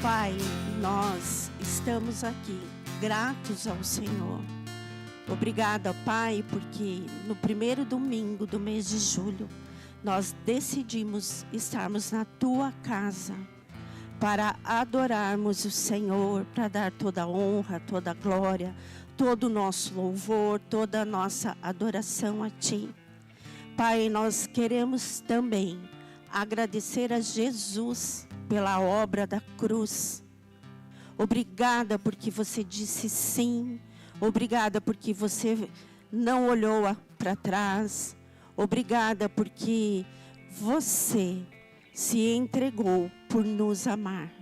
Pai, nós estamos aqui gratos ao Senhor. Obrigada, Pai, porque no primeiro domingo do mês de julho, nós decidimos estarmos na Tua casa para adorarmos o Senhor, para dar toda a honra, toda a glória, todo o nosso louvor, toda a nossa adoração a Ti. Pai, nós queremos também agradecer a Jesus pela obra da cruz. Obrigada porque você disse sim. Obrigada porque você não olhou para trás. Obrigada porque você se entregou por nos amar.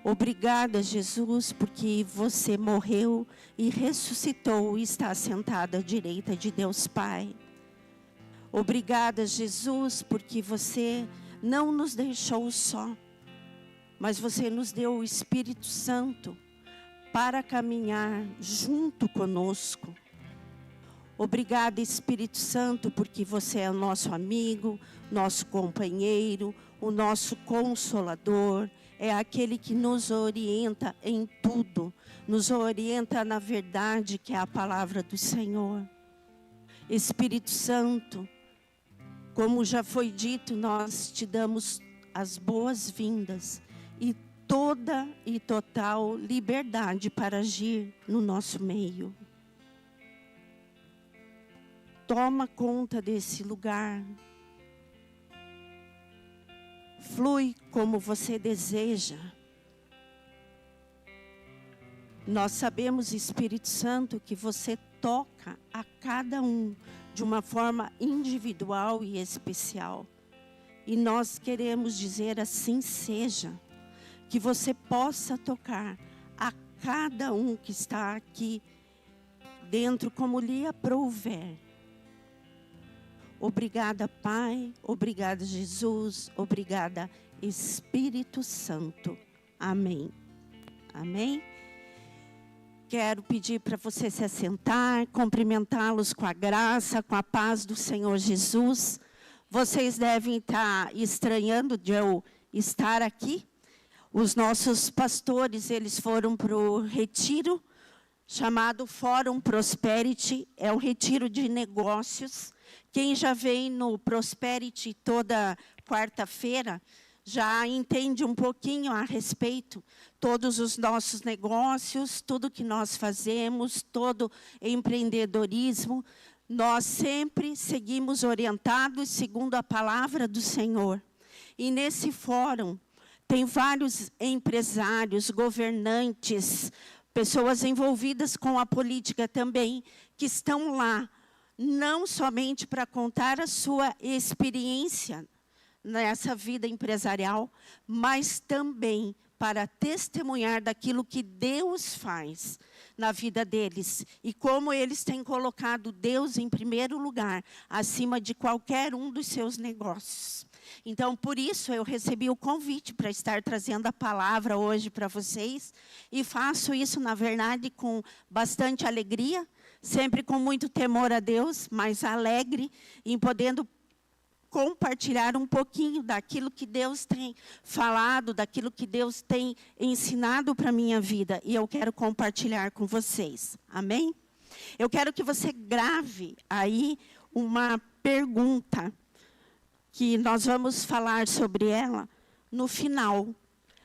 Obrigada, Jesus, porque você morreu e ressuscitou e está sentado à direita de Deus Pai. Obrigada, Jesus, porque você não nos deixou só, mas você nos deu o Espírito Santo para caminhar junto conosco. Obrigada, Espírito Santo, porque você é o nosso amigo, nosso companheiro, o nosso consolador, é aquele que nos orienta em tudo, nos orienta na verdade, que é a palavra do Senhor. Espírito Santo, como já foi dito, nós te damos as boas-vindas e toda e total liberdade para agir no nosso meio. Toma conta desse lugar. Flui como você deseja. Nós sabemos, Espírito Santo, que você toca a cada um de uma forma individual e especial. E nós queremos dizer assim seja. Que você possa tocar a cada um que está aqui dentro como lhe aprouver. Obrigada, Pai. Obrigada, Jesus. Obrigada, Espírito Santo. Amém. Amém. Quero pedir para você se assentar, cumprimentá-los com a graça, com a paz do Senhor Jesus. Vocês devem estar estranhando de eu estar aqui. Os nossos pastores, eles foram para o retiro, chamado Fórum Prosperity, é um retiro de negócios. Quem já vem no Prosperity toda quarta-feira, já entende um pouquinho a respeito. Todos os nossos negócios, tudo que nós fazemos, todo empreendedorismo, nós sempre seguimos orientados segundo a palavra do Senhor. E nesse fórum, tem vários empresários, governantes, pessoas envolvidas com a política também, que estão lá, não somente para contar a sua experiência nessa vida empresarial, mas também para testemunhar daquilo que Deus faz na vida deles. E como eles têm colocado Deus em primeiro lugar, acima de qualquer um dos seus negócios. Então, por isso, eu recebi o convite para estar trazendo a palavra hoje para vocês. E faço isso, na verdade, com bastante alegria, sempre com muito temor a Deus, mas alegre em podendo compartilhar um pouquinho daquilo que Deus tem falado, daquilo que Deus tem ensinado para a minha vida. E eu quero compartilhar com vocês. Amém? Eu quero que você grave aí uma pergunta, que nós vamos falar sobre ela no final.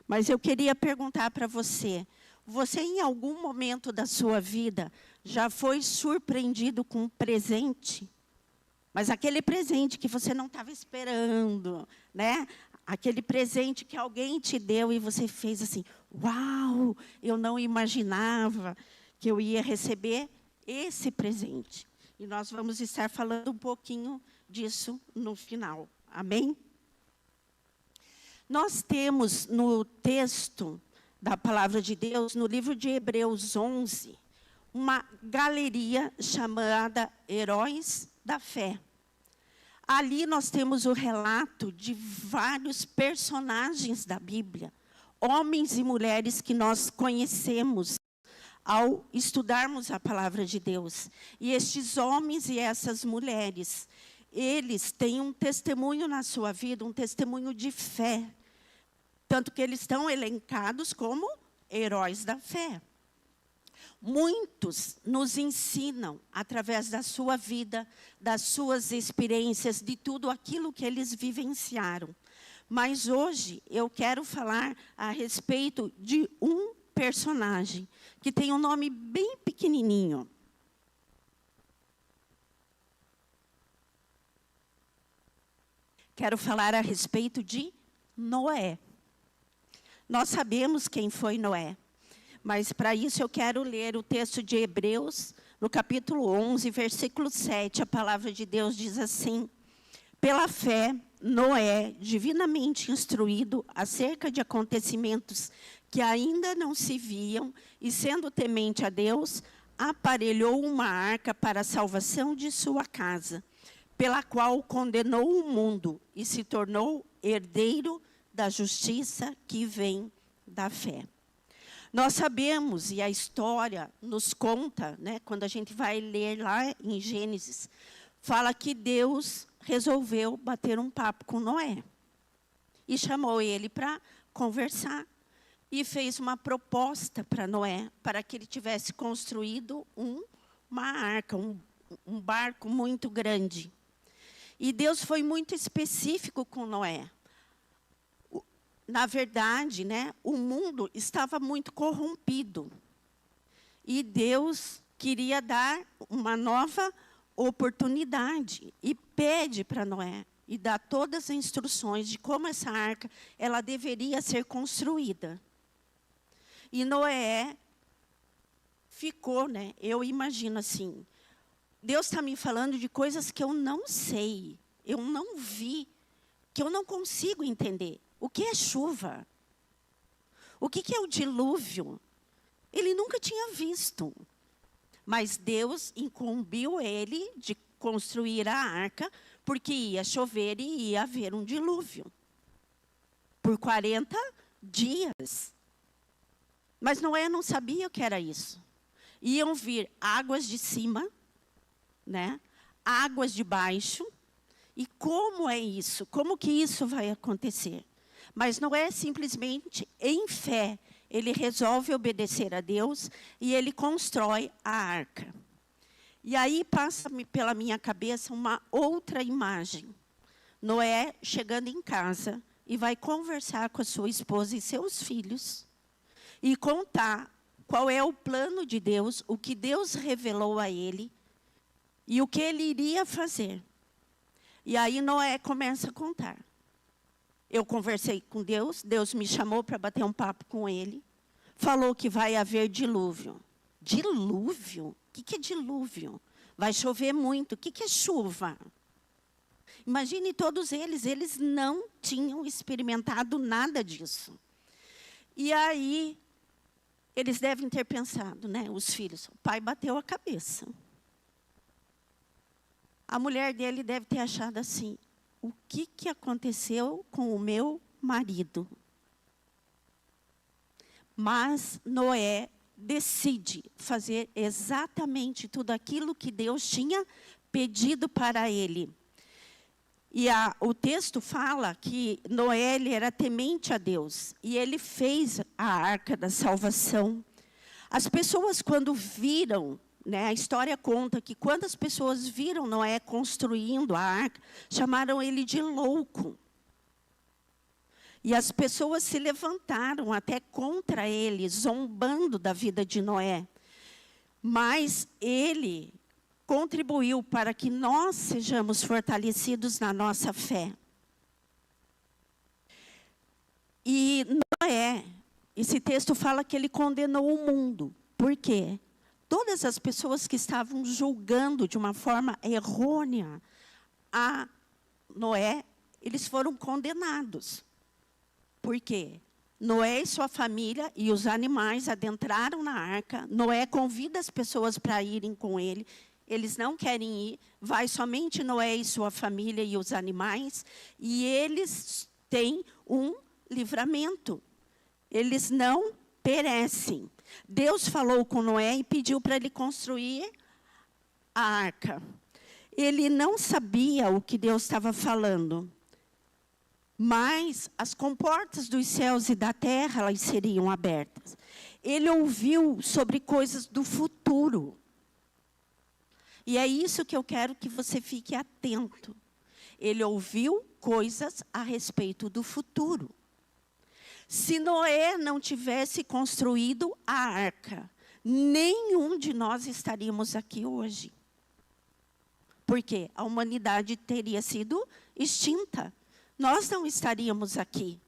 Mas eu queria perguntar para você, você em algum momento da sua vida já foi surpreendido com um presente? Mas aquele presente que você não estava esperando, né? Aquele presente que alguém te deu e você fez assim, uau, eu não imaginava que eu ia receber esse presente. E nós vamos estar falando um pouquinho disso no final. Amém? Nós temos no texto da palavra de Deus, no livro de Hebreus 11, uma galeria chamada Heróis da Fé. Ali nós temos o relato de vários personagens da Bíblia, homens e mulheres que nós conhecemos ao estudarmos a palavra de Deus. E estes homens e essas mulheres, eles têm um testemunho na sua vida, um testemunho de fé, Tanto que eles estão elencados como heróis da fé. Muitos nos ensinam, através da sua vida, das suas experiências, de tudo aquilo que eles vivenciaram. Mas hoje eu quero falar a respeito de um personagem que tem um nome bem pequenininho. Quero falar a respeito de Noé. Nós sabemos quem foi Noé. Mas, para isso, eu quero ler o texto de Hebreus, no capítulo 11, versículo 7. A palavra de Deus diz assim: pela fé, Noé, divinamente instruído acerca de acontecimentos que ainda não se viam, e sendo temente a Deus, aparelhou uma arca para a salvação de sua casa, pela qual condenou o mundo e se tornou herdeiro da justiça que vem da fé. Nós sabemos, e a história nos conta, né, quando a gente vai ler lá em Gênesis, fala que Deus resolveu bater um papo com Noé. E chamou ele para conversar. E fez uma proposta para Noé, para que ele tivesse construído uma arca, um barco muito grande. E Deus foi muito específico com Noé. Na verdade, né, o mundo estava muito corrompido. E Deus queria dar uma nova oportunidade. E pede para Noé, e dá todas as instruções de como essa arca ela deveria ser construída. E Noé ficou, né, eu imagino assim, Deus está me falando de coisas que eu não sei, eu não vi, que eu não consigo entender. O que é chuva? O que é o dilúvio? Ele nunca tinha visto. Mas Deus incumbiu ele de construir a arca, porque ia chover e ia haver um dilúvio. Por 40 dias. Mas Noé não sabia o que era isso. Iam vir águas de cima, né? Águas de baixo. E como é isso? Como que isso vai acontecer? Mas não é simplesmente em fé. Ele resolve obedecer a Deus e ele constrói a arca. E aí passa pela minha cabeça uma outra imagem. Noé chegando em casa e vai conversar com a sua esposa e seus filhos e contar qual é o plano de Deus, o que Deus revelou a ele e o que ele iria fazer. E aí Noé começa a contar. Eu conversei com Deus, Deus me chamou para bater um papo com ele. Falou que vai haver dilúvio. Dilúvio? O que é dilúvio? Vai chover muito. O que é chuva? Imagine todos eles não tinham experimentado nada disso. E aí, eles devem ter pensado, né, os filhos, o pai bateu a cabeça. A mulher dele deve ter achado assim, o que aconteceu com o meu marido? Mas Noé decide fazer exatamente tudo aquilo que Deus tinha pedido para ele. E o texto fala que Noé ele era temente a Deus. E ele fez a arca da salvação. As pessoas quando viram, né, a história conta que quando as pessoas viram Noé construindo a arca, chamaram ele de louco. E as pessoas se levantaram até contra ele, zombando da vida de Noé. Mas ele contribuiu para que nós sejamos fortalecidos na nossa fé. E Noé, esse texto fala que ele condenou o mundo. Por quê? Todas as pessoas que estavam julgando de uma forma errônea a Noé, eles foram condenados. Por quê? Noé e sua família e os animais adentraram na arca. Noé convida as pessoas para irem com ele. Eles não querem ir. Vai somente Noé e sua família e os animais. E eles têm um livramento. Eles não perecem. Deus falou com Noé e pediu para ele construir a arca. Ele não sabia o que Deus estava falando. mas as comportas dos céus e da terra, elas seriam abertas. Ele ouviu sobre coisas do futuro. E é isso que eu quero que você fique atento. Ele ouviu coisas a respeito do futuro. Se Noé não tivesse construído a arca, nenhum de nós estaríamos aqui hoje. Porque a humanidade teria sido extinta. Nós não estaríamos aqui.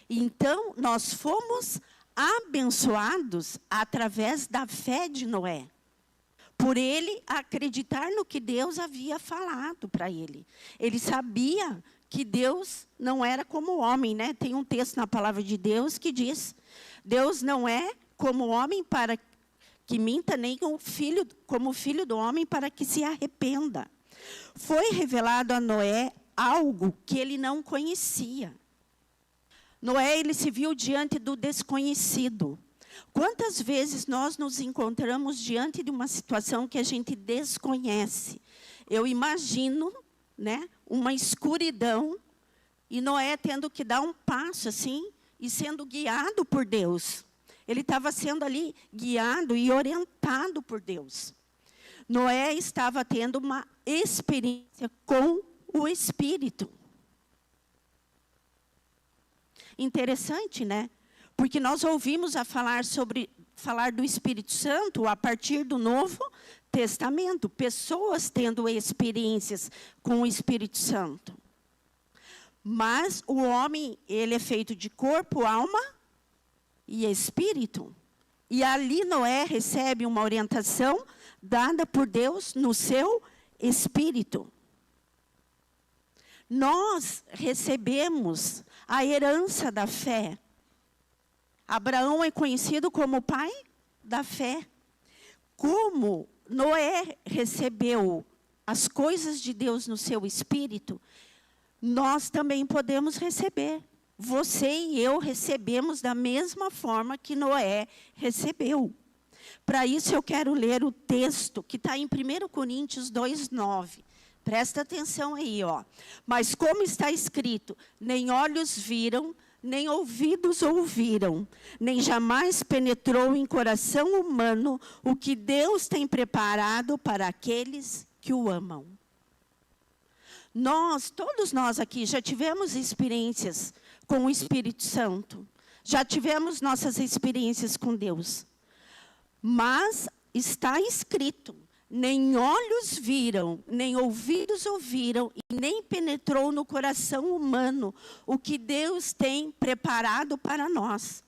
Então, nós fomos abençoados através da fé de Noé. Por ele acreditar no que Deus havia falado para ele. Ele sabia que Deus não era como o homem, né? Tem um texto na palavra de Deus que diz: Deus não é como o homem para que minta, nem como o filho do homem para que se arrependa. Foi revelado a Noé algo que ele não conhecia. Noé, ele se viu diante do desconhecido. Quantas vezes nós nos encontramos diante de uma situação que a gente desconhece? Eu imagino, né, uma escuridão e Noé tendo que dar um passo assim e sendo guiado por Deus. Ele estava sendo ali guiado e orientado por Deus. Noé estava tendo uma experiência com o Espírito. Interessante, né? Porque nós ouvimos a falar do Espírito Santo a partir do Novo Testamento. Pessoas tendo experiências com o Espírito Santo. Mas o homem, ele é feito de corpo, alma e espírito. E ali Noé recebe uma orientação dada por Deus no seu espírito. Nós recebemos a herança da fé. Abraão é conhecido como o pai da fé. Como Noé recebeu as coisas de Deus no seu espírito, nós também podemos receber. Você e eu recebemos da mesma forma que Noé recebeu. Para isso eu quero ler o texto que está em 1 Coríntios 2:9. Presta atenção aí, ó. Mas como está escrito, nem olhos viram, nem ouvidos ouviram, nem jamais penetrou em coração humano o que Deus tem preparado para aqueles que o amam. Todos nós aqui já tivemos experiências com o Espírito Santo. Já tivemos nossas experiências com Deus. Mas está escrito, nem olhos viram, nem ouvidos ouviram, e nem penetrou no coração humano o que Deus tem preparado para nós.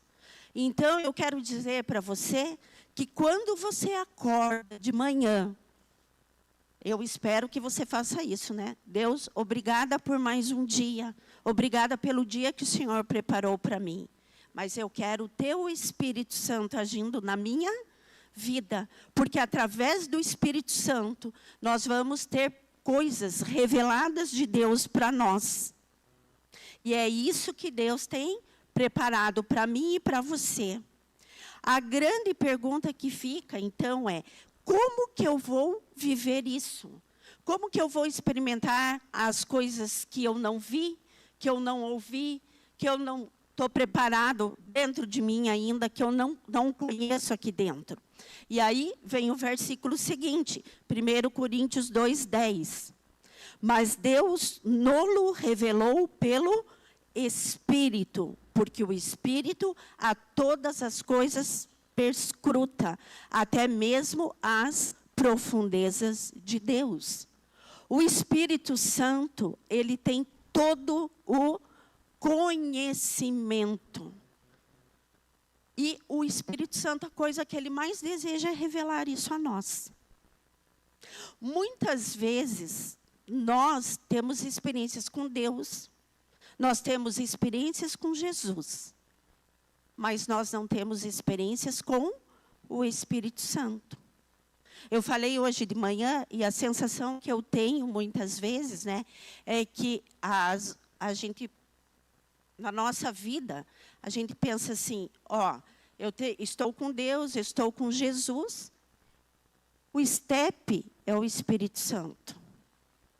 Então, eu quero dizer para você que quando você acorda de manhã, eu espero que você faça isso, né? Deus, obrigada por mais um dia. Obrigada pelo dia que o Senhor preparou para mim. Mas eu quero o teu Espírito Santo agindo na minha vida, porque através do Espírito Santo nós vamos ter coisas reveladas de Deus para nós. E é isso que Deus tem preparado para mim e para você. A grande pergunta que fica, então, é: como que eu vou viver isso? Como que eu vou experimentar as coisas que eu não vi, que eu não ouvi, que eu não estou preparado dentro de mim ainda, que eu não conheço aqui dentro? E aí vem o versículo seguinte, 1 Coríntios 2:10. Mas Deus nolo revelou pelo Espírito, porque o Espírito a todas as coisas perscruta, até mesmo as profundezas de Deus. O Espírito Santo, ele tem todo o conhecimento. E o Espírito Santo, a coisa que ele mais deseja é revelar isso a nós. Muitas vezes, nós temos experiências com Deus, nós temos experiências com Jesus, mas nós não temos experiências com o Espírito Santo. Eu falei hoje de manhã, e a sensação que eu tenho muitas vezes, né, é que a gente, na nossa vida, a gente pensa assim, ó, estou com Deus, estou com Jesus, o step é o Espírito Santo.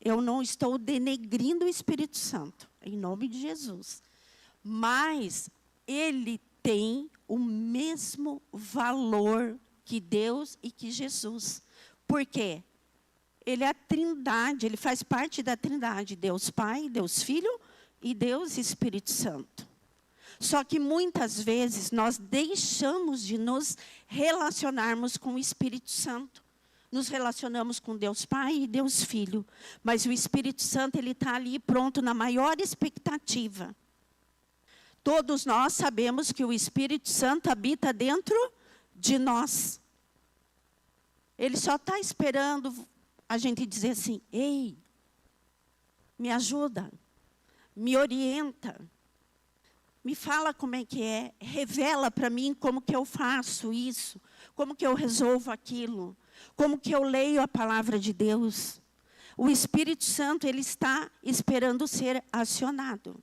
Eu não estou denegrindo o Espírito Santo. em nome de Jesus. Mas ele tem o mesmo valor que Deus e que Jesus. Por quê? Ele é a Trindade, ele faz parte da Trindade, Deus Pai, Deus Filho e Deus Espírito Santo. Só que muitas vezes nós deixamos de nos relacionarmos com o Espírito Santo. Nos relacionamos com Deus Pai e Deus Filho. Mas o Espírito Santo, ele está ali pronto na maior expectativa. Todos nós sabemos que o Espírito Santo habita dentro de nós. Ele só está esperando a gente dizer assim: ei, me ajuda, me orienta, me fala como é que é, revela para mim como que eu faço isso, como que eu resolvo aquilo, como que eu leio a palavra de Deus. O Espírito Santo, ele está esperando ser acionado.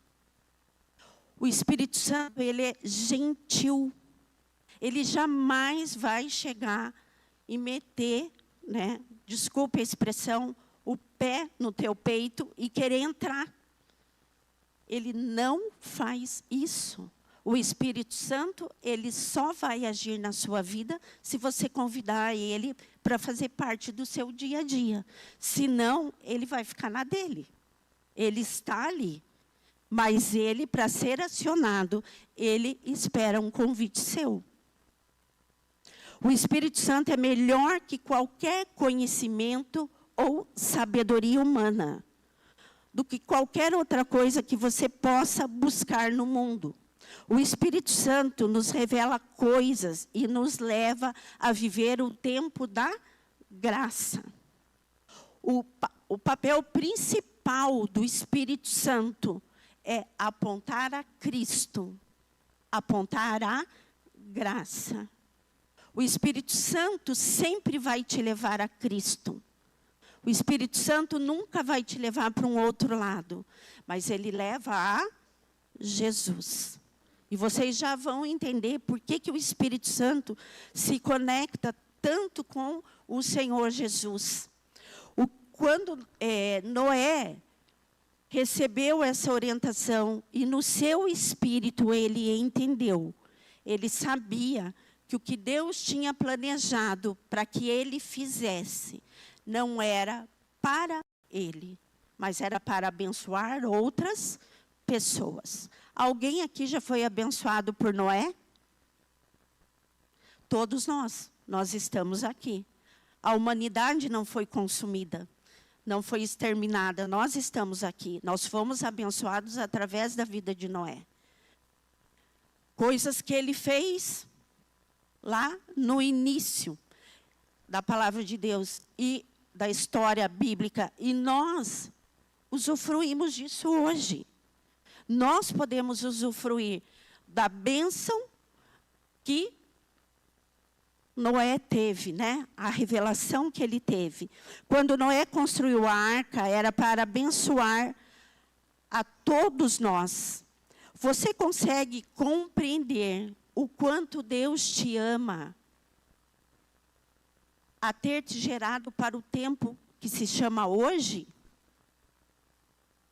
O Espírito Santo, ele é gentil. Ele jamais vai chegar e meter, né, desculpe a expressão, o pé no teu peito e querer entrar. Ele não faz isso. O Espírito Santo, ele só vai agir na sua vida se você convidar ele para fazer parte do seu dia a dia. Senão, ele vai ficar na dele. Ele está ali. Mas ele, para ser acionado, ele espera um convite seu. O Espírito Santo é melhor que qualquer conhecimento ou sabedoria humana, do que qualquer outra coisa que você possa buscar no mundo. O Espírito Santo nos revela coisas e nos leva a viver o tempo da graça. O papel principal do Espírito Santo é apontar a Cristo, apontar a graça. O Espírito Santo sempre vai te levar a Cristo. O Espírito Santo nunca vai te levar para um outro lado, mas ele leva a Jesus. E vocês já vão entender por que o Espírito Santo se conecta tanto com o Senhor Jesus. Quando Noé recebeu essa orientação e no seu espírito ele entendeu, ele sabia que o que Deus tinha planejado para que ele fizesse não era para ele, mas era para abençoar outras pessoas. Alguém aqui já foi abençoado por Noé? Todos nós estamos aqui. A humanidade não foi consumida, não foi exterminada, nós estamos aqui. Nós fomos abençoados através da vida de Noé. Coisas que ele fez lá no início da palavra de Deus e da história bíblica. E nós usufruímos disso hoje. Nós podemos usufruir da bênção que Noé teve, né? A revelação que ele teve. Quando Noé construiu a arca, era para abençoar a todos nós. Você consegue compreender o quanto Deus te ama a ter te gerado para o tempo que se chama hoje?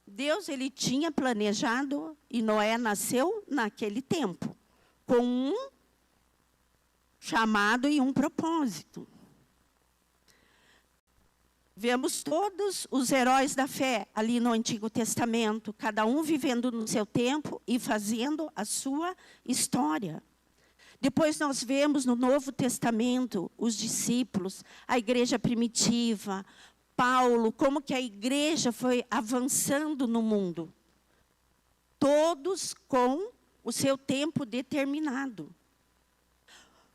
Deus, ele tinha planejado e Noé nasceu naquele tempo, com um chamado e um propósito. Vemos todos os heróis da fé ali no Antigo Testamento, cada um vivendo no seu tempo e fazendo a sua história. Depois nós vemos no Novo Testamento os discípulos, a igreja primitiva, Paulo, como que a igreja foi avançando no mundo. Todos com o seu tempo determinado.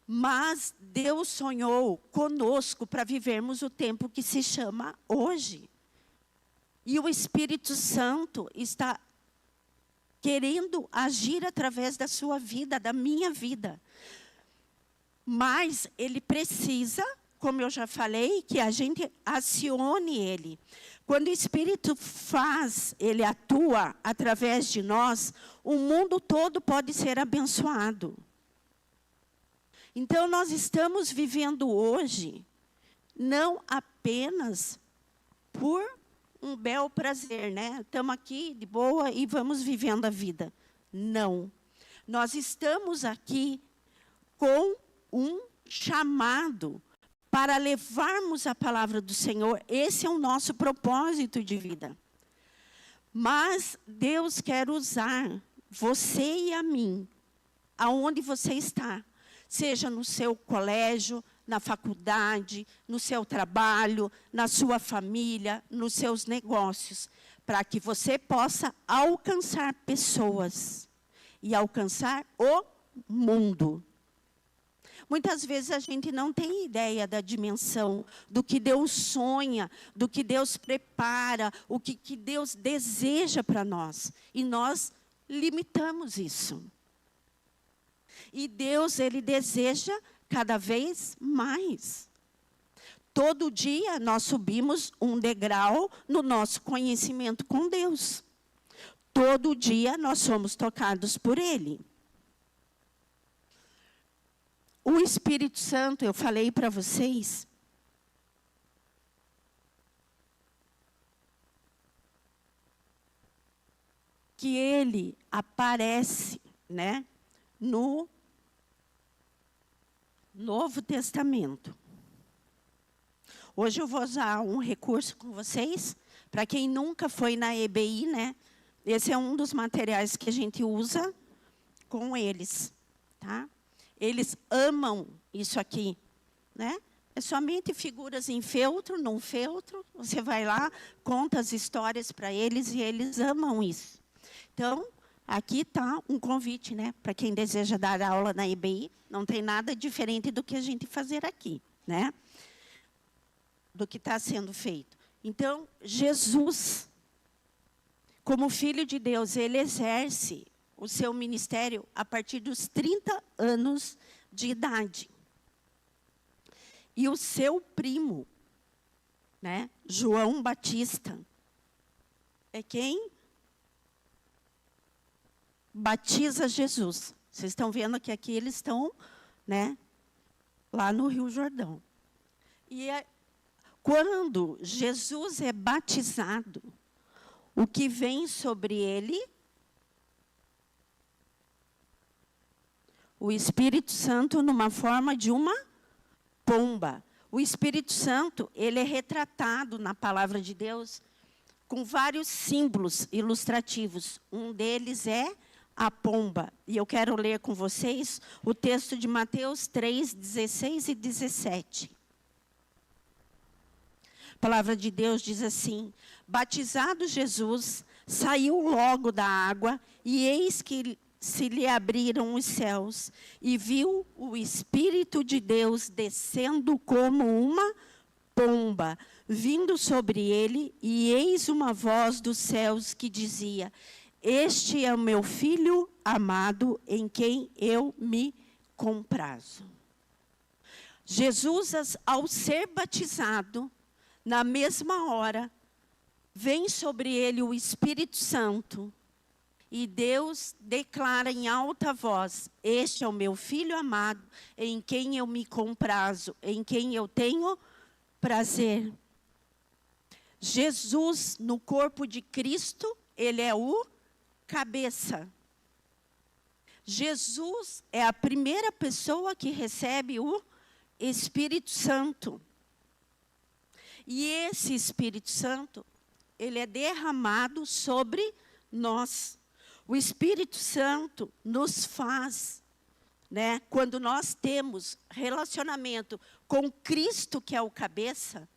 Mas Deus sonhou conosco para vivermos o tempo que se chama hoje. E o Espírito Santo está querendo agir através da sua vida, da minha vida. Mas ele precisa, como eu já falei, que a gente acione ele. Quando o Espírito ele atua através de nós, o mundo todo pode ser abençoado. Então, nós estamos vivendo hoje, não apenas por um bel prazer, né? Estamos aqui de boa e vamos vivendo a vida. Não. Nós estamos aqui com um chamado para levarmos a palavra do Senhor. Esse é o nosso propósito de vida. Mas Deus quer usar você e a mim, aonde você está. Seja no seu colégio, na faculdade, no seu trabalho, na sua família, nos seus negócios, para que você possa alcançar pessoas e alcançar o mundo. Muitas vezes a gente não tem ideia da dimensão, do que Deus sonha, do que Deus prepara, o que Deus deseja para nós. E nós limitamos isso. E Deus, Ele deseja cada vez mais. Todo dia nós subimos um degrau no nosso conhecimento com Deus. Todo dia nós somos tocados por Ele. O Espírito Santo, eu falei para vocês, que ele aparece, né, no Novo Testamento. Hoje eu vou usar um recurso com vocês, para quem nunca foi na EBI, né? Esse é um dos materiais que a gente usa com eles, tá? Eles amam isso aqui, né? É somente figuras em feltro, num feltro. Você vai lá, conta as histórias para eles e eles amam isso. Então, aqui está um convite, né? Para quem deseja dar aula na EBI, não tem nada diferente do que a gente fazer aqui, né? Do que está sendo feito. Então, Jesus, como Filho de Deus, ele exerce o seu ministério a partir dos 30 anos de idade. E o seu primo, né, João Batista, é quem batiza Jesus. Vocês estão vendo que aqui eles estão, né, lá no Rio Jordão. E quando Jesus é batizado, o que vem sobre ele? O Espírito Santo numa forma de uma pomba. O Espírito Santo, ele é retratado na palavra de Deus com vários símbolos ilustrativos. Um deles é a pomba. E eu quero ler com vocês o texto de Mateus 3, 16 e 17. A palavra de Deus diz assim: batizado Jesus, saiu logo da água, e eis que se lhe abriram os céus, e viu o Espírito de Deus descendo como uma pomba, vindo sobre ele, e eis uma voz dos céus que dizia: este é o meu Filho amado, em quem eu me comprazo. Jesus, ao ser batizado, na mesma hora, vem sobre ele o Espírito Santo, e Deus declara em alta voz: este é o meu Filho amado, em quem eu me comprazo, em quem eu tenho prazer. Jesus, no corpo de Cristo, ele é o cabeça. Jesus é a primeira pessoa que recebe o Espírito Santo. E esse Espírito Santo, ele é derramado sobre nós. O Espírito Santo nos faz, né, quando nós temos relacionamento com Cristo, que é o cabeça,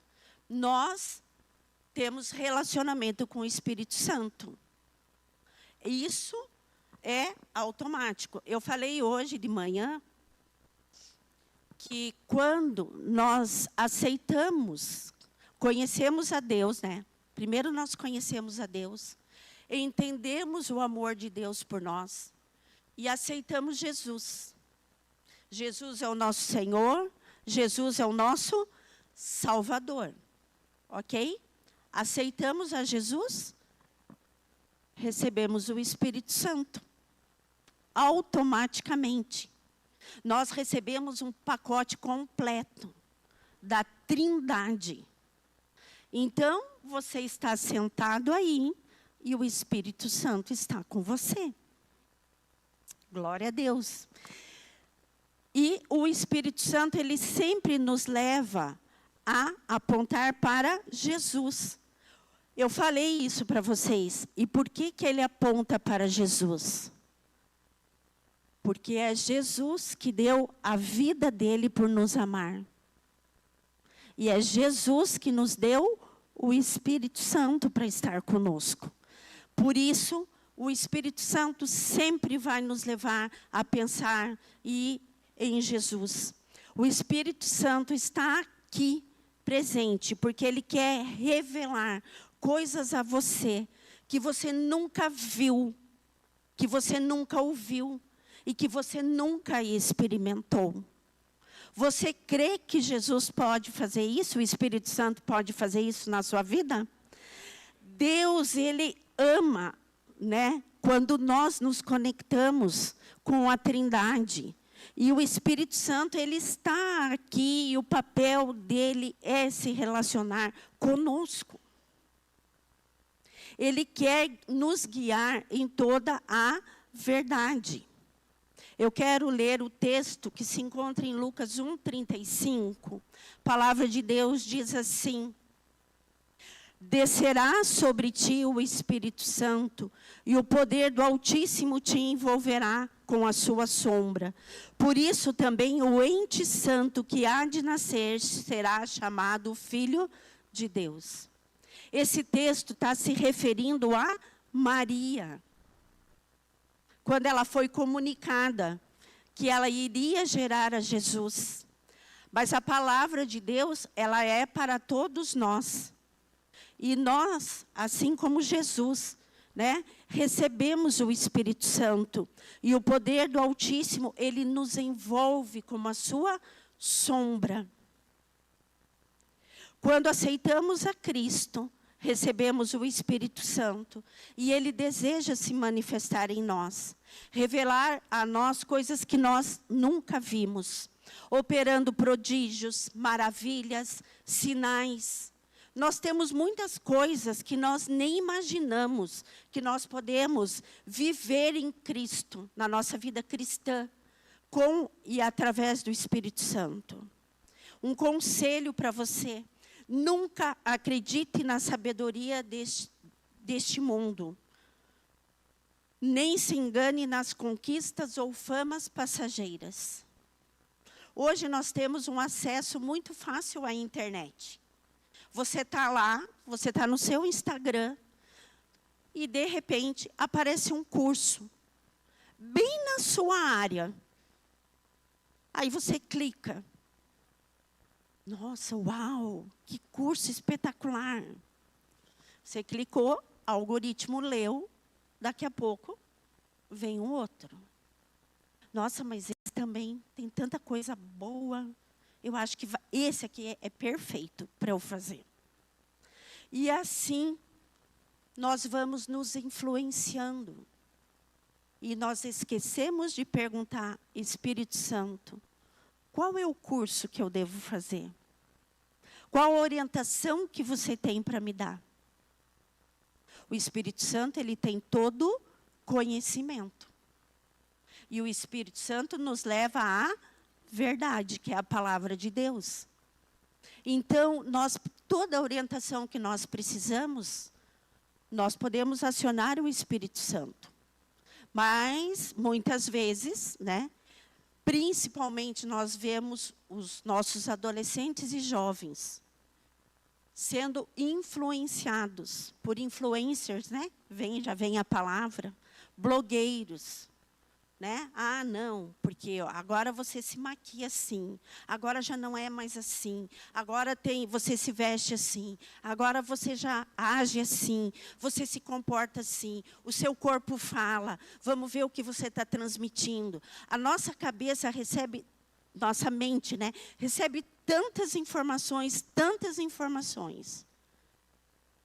nós temos relacionamento com o Espírito Santo. Isso é automático. Eu falei hoje de manhã que quando nós aceitamos, conhecemos a Deus, né? Primeiro nós conhecemos a Deus, entendemos o amor de Deus por nós e aceitamos Jesus. Jesus é o nosso Senhor, Jesus é o nosso Salvador, ok? Aceitamos a Jesus, recebemos o Espírito Santo, automaticamente. Nós recebemos um pacote completo da Trindade. Então, você está sentado aí e o Espírito Santo está com você. Glória a Deus. E o Espírito Santo, ele sempre nos leva a apontar para Jesus. Eu falei isso para vocês. E por que ele aponta para Jesus? Porque é Jesus que deu a vida dele por nos amar. E é Jesus que nos deu o Espírito Santo para estar conosco. Por isso, o Espírito Santo sempre vai nos levar a pensar em Jesus. O Espírito Santo está aqui presente, porque ele quer revelar coisas a você que você nunca viu, que você nunca ouviu e que você nunca experimentou. Você crê que Jesus pode fazer isso? O Espírito Santo pode fazer isso na sua vida? Deus, ele ama, né? Quando nós nos conectamos com a Trindade. E o Espírito Santo, ele está aqui e o papel dele é se relacionar conosco. Ele quer nos guiar em toda a verdade. Eu quero ler o texto que se encontra em Lucas 1:35. A palavra de Deus diz assim: descerá sobre ti o Espírito Santo, e o poder do Altíssimo te envolverá com a sua sombra. Por isso também o ente santo que há de nascer será chamado Filho de Deus. Esse texto está se referindo a Maria. Quando ela foi comunicada que ela iria gerar a Jesus. Mas a palavra de Deus, ela é para todos nós. E nós, assim como Jesus, né, recebemos o Espírito Santo. E o poder do Altíssimo, ele nos envolve como a sua sombra. Quando aceitamos a Cristo, recebemos o Espírito Santo. E ele deseja se manifestar em nós. Revelar a nós coisas que nós nunca vimos. Operando prodígios, maravilhas, sinais. Nós temos muitas coisas que nós nem imaginamos que nós podemos viver em Cristo, na nossa vida cristã, com e através do Espírito Santo. Um conselho para você: nunca acredite na sabedoria deste mundo. Nem se engane nas conquistas ou famas passageiras. Hoje nós temos um acesso muito fácil à internet. Você está lá, você está no seu Instagram, e de repente aparece um curso, bem na sua área. Aí você clica. Nossa, uau, que curso espetacular. Você clicou, o algoritmo leu, daqui a pouco vem um outro. Nossa, mas esse também tem tanta coisa boa. Eu acho que esse aqui é perfeito para eu fazer. E assim, nós vamos nos influenciando. E nós esquecemos de perguntar, Espírito Santo, qual é o curso que eu devo fazer? Qual a orientação que você tem para me dar? O Espírito Santo, ele tem todo conhecimento. E o Espírito Santo nos leva à verdade, que é a palavra de Deus. Então, toda a orientação que nós precisamos, nós podemos acionar o Espírito Santo. Mas, muitas vezes, né, principalmente nós vemos os nossos adolescentes e jovens sendo influenciados por influencers, né? Já vem a palavra, blogueiros. Né? Ah, não, porque agora você se maquia assim, agora já não é mais assim, agora você se veste assim, agora você já age assim, você se comporta assim, o seu corpo fala, vamos ver o que você está transmitindo. A nossa cabeça recebe, nossa mente, né, recebe tantas informações,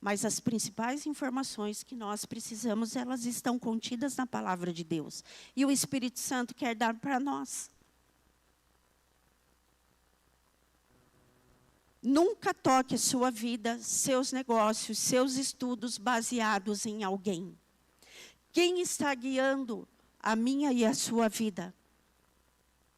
mas as principais informações que nós precisamos, elas estão contidas na palavra de Deus. E o Espírito Santo quer dar para nós. Nunca toque a sua vida, seus negócios, seus estudos baseados em alguém. Quem está guiando a minha e a sua vida?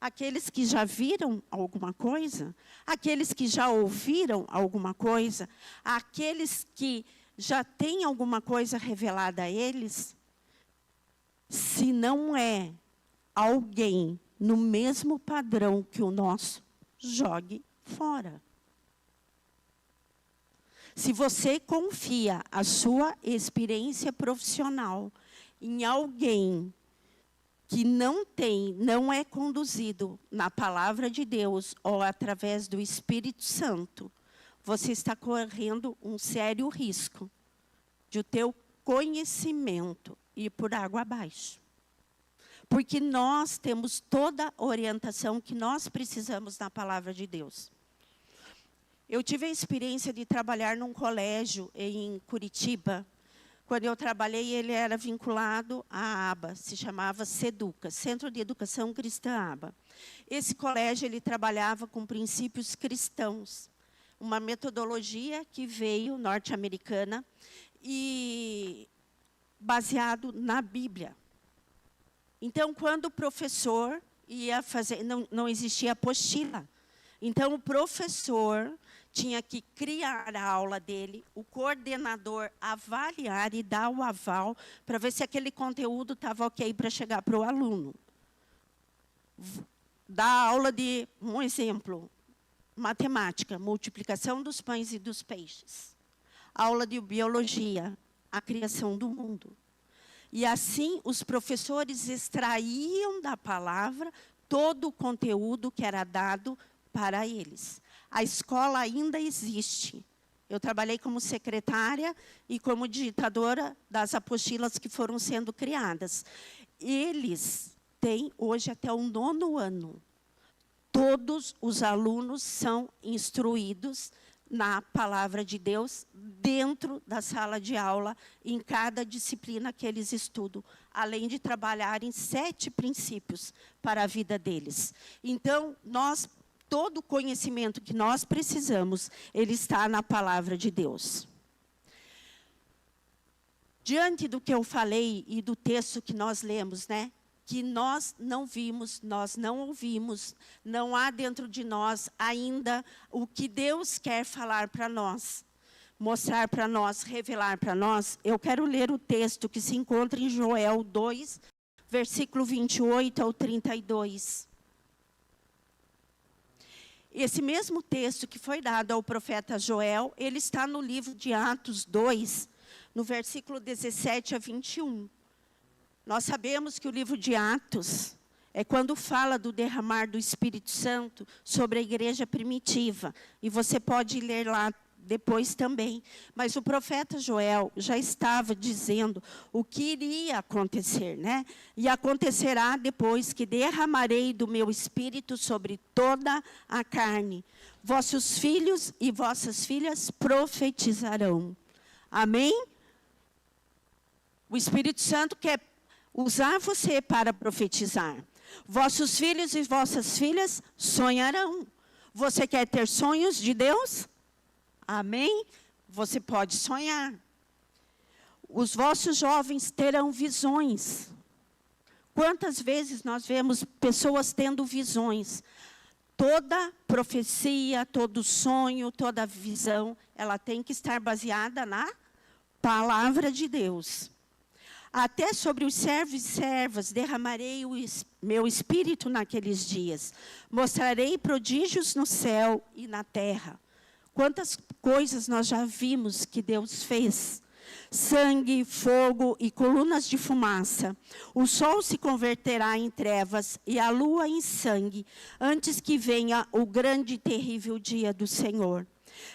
Aqueles que já viram alguma coisa? Aqueles que já ouviram alguma coisa? Aqueles que já têm alguma coisa revelada a eles? Se não é alguém no mesmo padrão que o nosso, jogue fora. Se você confia a sua experiência profissional em alguém que não é conduzido na palavra de Deus ou através do Espírito Santo, você está correndo um sério risco de o teu conhecimento ir por água abaixo. Porque nós temos toda a orientação que nós precisamos na palavra de Deus. Eu tive a experiência de trabalhar num colégio em Curitiba. Quando eu trabalhei, ele era vinculado à ABA, se chamava SEDUCA, Centro de Educação Cristã ABA. Esse colégio, ele trabalhava com princípios cristãos, uma metodologia que veio norte-americana e baseado na Bíblia. Então, quando o professor ia fazer, não existia apostila. Então, o professor tinha que criar a aula dele, o coordenador avaliar e dar o aval para ver se aquele conteúdo estava ok para chegar para o aluno. Dar aula de, um exemplo, matemática, multiplicação dos pães e dos peixes. Aula de biologia, a criação do mundo. E assim, os professores extraíam da palavra todo o conteúdo que era dado para eles. A escola ainda existe. Eu trabalhei como secretária e como digitadora das apostilas que foram sendo criadas. Eles têm hoje até o 9º ano. Todos os alunos são instruídos na palavra de Deus dentro da sala de aula, em cada disciplina que eles estudam, além de trabalharem 7 princípios para a vida deles. Então, todo o conhecimento que nós precisamos, ele está na palavra de Deus. Diante do que eu falei e do texto que nós lemos, né? Que nós não vimos, nós não ouvimos, não há dentro de nós ainda o que Deus quer falar para nós, mostrar para nós, revelar para nós. Eu quero ler o texto que se encontra em Joel 2, versículo 28 ao 32. Esse mesmo texto que foi dado ao profeta Joel, ele está no livro de Atos 2, no versículo 17 a 21. Nós sabemos que o livro de Atos é quando fala do derramar do Espírito Santo sobre a igreja primitiva. E você pode ler lá depois também. Mas o profeta Joel já estava dizendo o que iria acontecer, né? E acontecerá depois que derramarei do meu Espírito sobre toda a carne. Vossos filhos e vossas filhas profetizarão. Amém? O Espírito Santo quer usar você para profetizar. Vossos filhos e vossas filhas sonharão. Você quer ter sonhos de Deus? Amém? Você pode sonhar. Os vossos jovens terão visões. Quantas vezes nós vemos pessoas tendo visões? Toda profecia, todo sonho, toda visão, ela tem que estar baseada na palavra de Deus. Até sobre os servos e servas derramarei o meu espírito naqueles dias. Mostrarei prodígios no céu e na terra. Quantas coisas nós já vimos que Deus fez. Sangue, fogo e colunas de fumaça. O sol se converterá em trevas e a lua em sangue, antes que venha o grande e terrível dia do Senhor.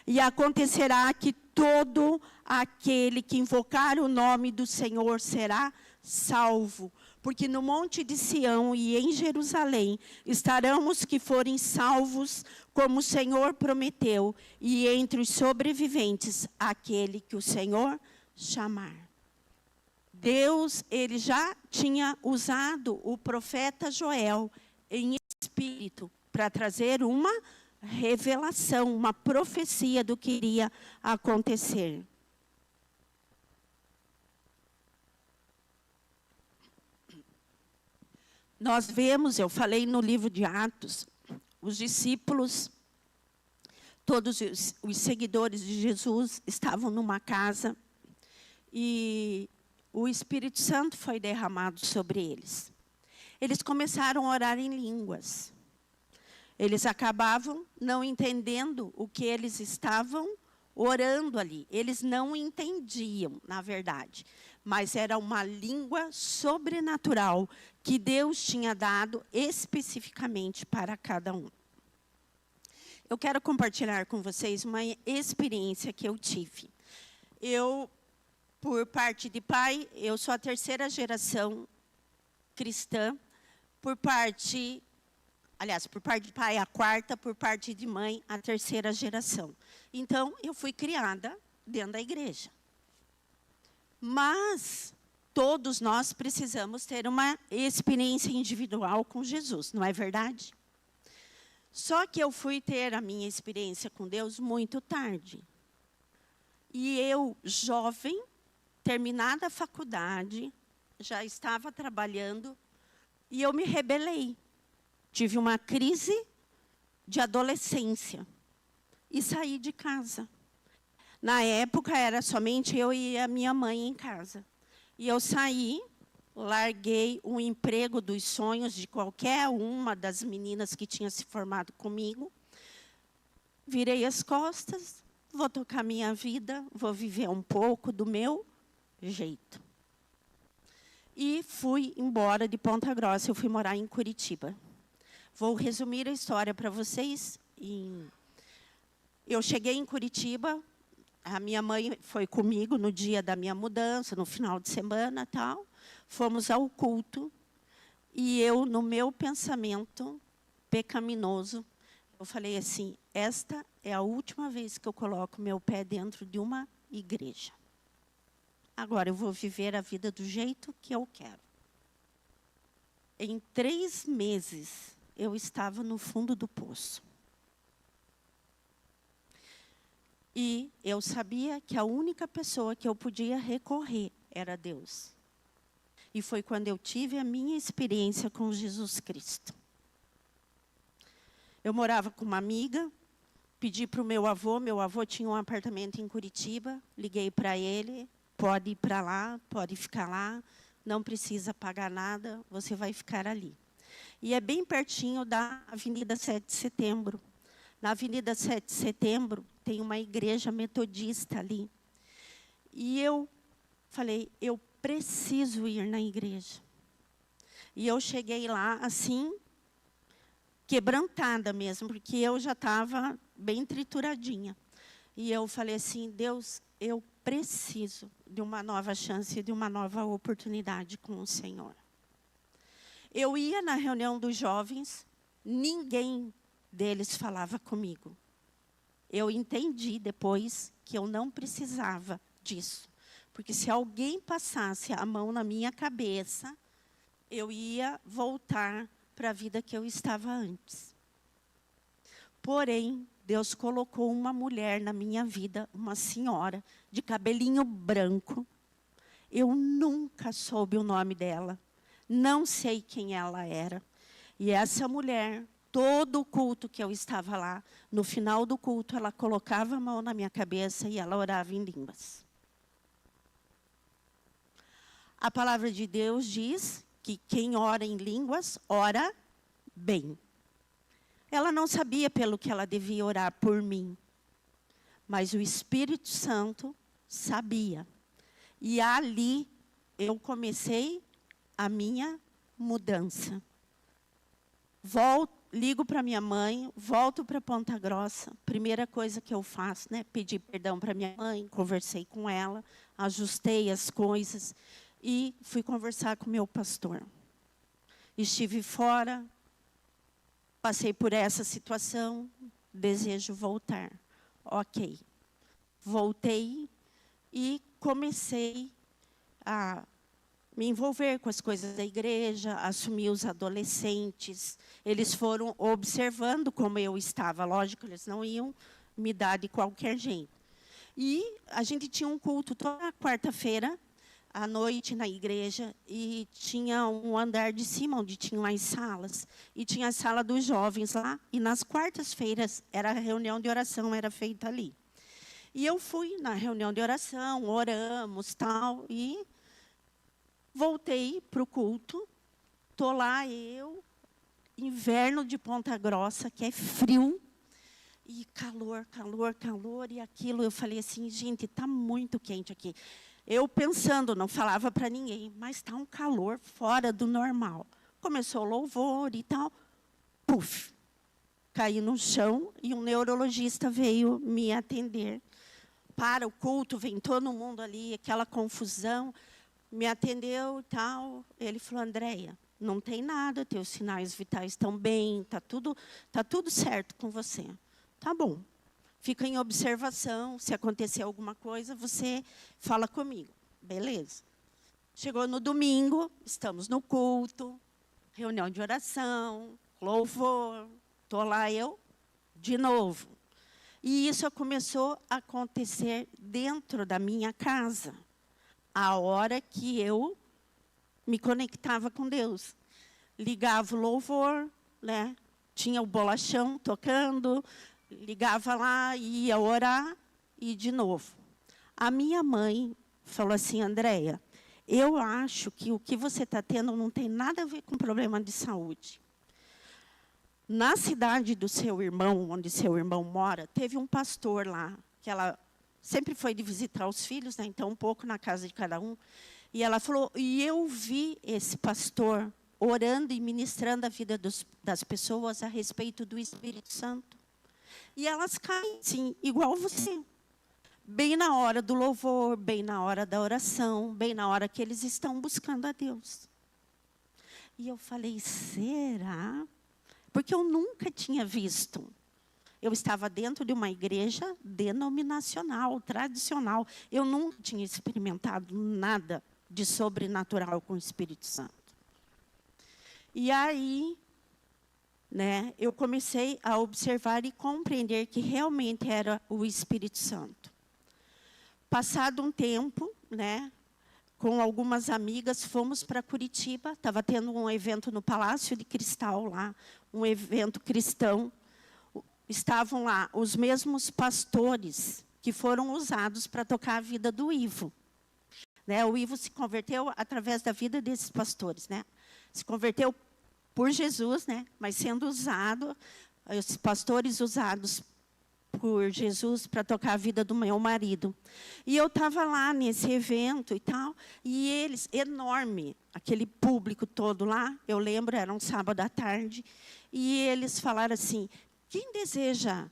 E acontecerá que todo aquele que invocar o nome do Senhor será salvo. Porque no monte de Sião e em Jerusalém estarão os que forem salvos, como o Senhor prometeu, e entre os sobreviventes, aquele que o Senhor chamar. Deus, ele já tinha usado o profeta Joel em espírito para trazer uma revelação, uma profecia do que iria acontecer. Nós vemos, eu falei no livro de Atos, os discípulos, todos os seguidores de Jesus estavam numa casa e o Espírito Santo foi derramado sobre eles. Eles começaram a orar em línguas. Eles acabavam não entendendo o que eles estavam orando ali. Eles não entendiam, na verdade. Mas era uma língua sobrenatural que Deus tinha dado especificamente para cada um. Eu quero compartilhar com vocês uma experiência que eu tive. Eu, por parte de pai, eu sou a terceira geração cristã. Por parte de pai, a quarta, por parte de mãe, a terceira geração. Então, eu fui criada dentro da igreja. Mas todos nós precisamos ter uma experiência individual com Jesus, não é verdade? Só que eu fui ter a minha experiência com Deus muito tarde. E eu, jovem, terminada a faculdade, já estava trabalhando, e eu me rebelei. Tive uma crise de adolescência e saí de casa. Na época, era somente eu e a minha mãe em casa. E eu saí, larguei o emprego dos sonhos de qualquer uma das meninas que tinha se formado comigo. Virei as costas, vou tocar minha vida, vou viver um pouco do meu jeito. E fui embora de Ponta Grossa, eu fui morar em Curitiba. Vou resumir a história para vocês. Eu cheguei em Curitiba, a minha mãe foi comigo no dia da minha mudança, no final de semana, tal. Fomos ao culto e eu, no meu pensamento pecaminoso, eu falei assim: esta é a última vez que eu coloco meu pé dentro de uma igreja. Agora eu vou viver a vida do jeito que eu quero. Em 3 meses, eu estava no fundo do poço. E eu sabia que a única pessoa que eu podia recorrer era Deus. E foi quando eu tive a minha experiência com Jesus Cristo. Eu morava com uma amiga, pedi para o meu avô tinha um apartamento em Curitiba, liguei para ele: pode ir para lá, pode ficar lá, não precisa pagar nada, você vai ficar ali. E é bem pertinho da Avenida 7 de Setembro. Na Avenida 7 de Setembro tem uma igreja metodista ali. E eu falei: eu preciso ir na igreja. E eu cheguei lá assim, quebrantada mesmo, porque eu já estava bem trituradinha. E eu falei assim: Deus, eu preciso de uma nova chance, de uma nova oportunidade com o Senhor. Eu ia na reunião dos jovens, ninguém deles falava comigo. Eu entendi depois que eu não precisava disso. Porque se alguém passasse a mão na minha cabeça, eu ia voltar para a vida que eu estava antes. Porém, Deus colocou uma mulher na minha vida, uma senhora, de cabelinho branco. Eu nunca soube o nome dela. Não sei quem ela era. E essa mulher, todo o culto que eu estava lá, no final do culto, ela colocava a mão na minha cabeça e ela orava em línguas. A palavra de Deus diz que quem ora em línguas, ora bem. Ela não sabia pelo que ela devia orar por mim, mas o Espírito Santo sabia. E ali eu comecei a minha mudança. Ligo para minha mãe, volto para Ponta Grossa. Primeira coisa que eu faço, né, pedir perdão para minha mãe, conversei com ela, ajustei as coisas e fui conversar com o meu pastor. Estive fora, passei por essa situação, desejo voltar. Ok. Voltei e comecei a me envolver com as coisas da igreja, assumir os adolescentes. Eles foram observando como eu estava. Lógico, eles não iam me dar de qualquer jeito. E a gente tinha um culto toda quarta-feira, à noite, na igreja, e tinha um andar de cima, onde tinham as salas. E tinha a sala dos jovens lá, e nas quartas-feiras, era a reunião de oração, era feita ali. E eu fui na reunião de oração, oramos, tal, e voltei para o culto. Estou lá, inverno de Ponta Grossa, que é frio, e calor, calor, calor, e aquilo. Eu falei assim, gente, está muito quente aqui. Eu pensando, não falava para ninguém, mas está um calor fora do normal. Começou o louvor e tal, puf, caí no chão e um neurologista veio me atender. Para o culto, vem todo mundo ali, aquela confusão, me atendeu e tal. Ele falou, Andréia, não tem nada, teus sinais vitais estão bem, tá tudo certo com você. Tá bom, fica em observação, se acontecer alguma coisa, você fala comigo. Beleza. Chegou no domingo, estamos no culto, reunião de oração, louvor, estou lá eu, de novo. E isso começou a acontecer dentro da minha casa, a hora que eu me conectava com Deus. Ligava o louvor, né? Tinha o bolachão tocando, ligava lá, ia orar e de novo. A minha mãe falou assim, Andréia, eu acho que o que você está tendo não tem nada a ver com problema de saúde. Na cidade do seu irmão, onde seu irmão mora, teve um pastor lá, que ela sempre foi de visitar os filhos, né? Então um pouco na casa de cada um. E ela falou, e eu vi esse pastor orando e ministrando a vida das pessoas a respeito do Espírito Santo. E elas caem, sim, igual você. Bem na hora do louvor, bem na hora da oração, bem na hora que eles estão buscando a Deus. E eu falei, será? Porque eu nunca tinha visto. Eu estava dentro de uma igreja denominacional, tradicional. Eu nunca tinha experimentado nada de sobrenatural com o Espírito Santo. E aí, né, eu comecei a observar e compreender que realmente era o Espírito Santo. Passado um tempo, né, com algumas amigas, fomos para Curitiba. Estava tendo um evento no Palácio de Cristal lá, um evento cristão. Estavam lá os mesmos pastores que foram usados para tocar a vida do Ivo. Né, o Ivo se converteu através da vida desses pastores, né? Se converteu por Jesus, né? Mas sendo usado, os pastores usados por Jesus para tocar a vida do meu marido. E eu estava lá nesse evento e tal, e eles, enorme, aquele público todo lá, eu lembro, era um sábado à tarde, e eles falaram assim, quem deseja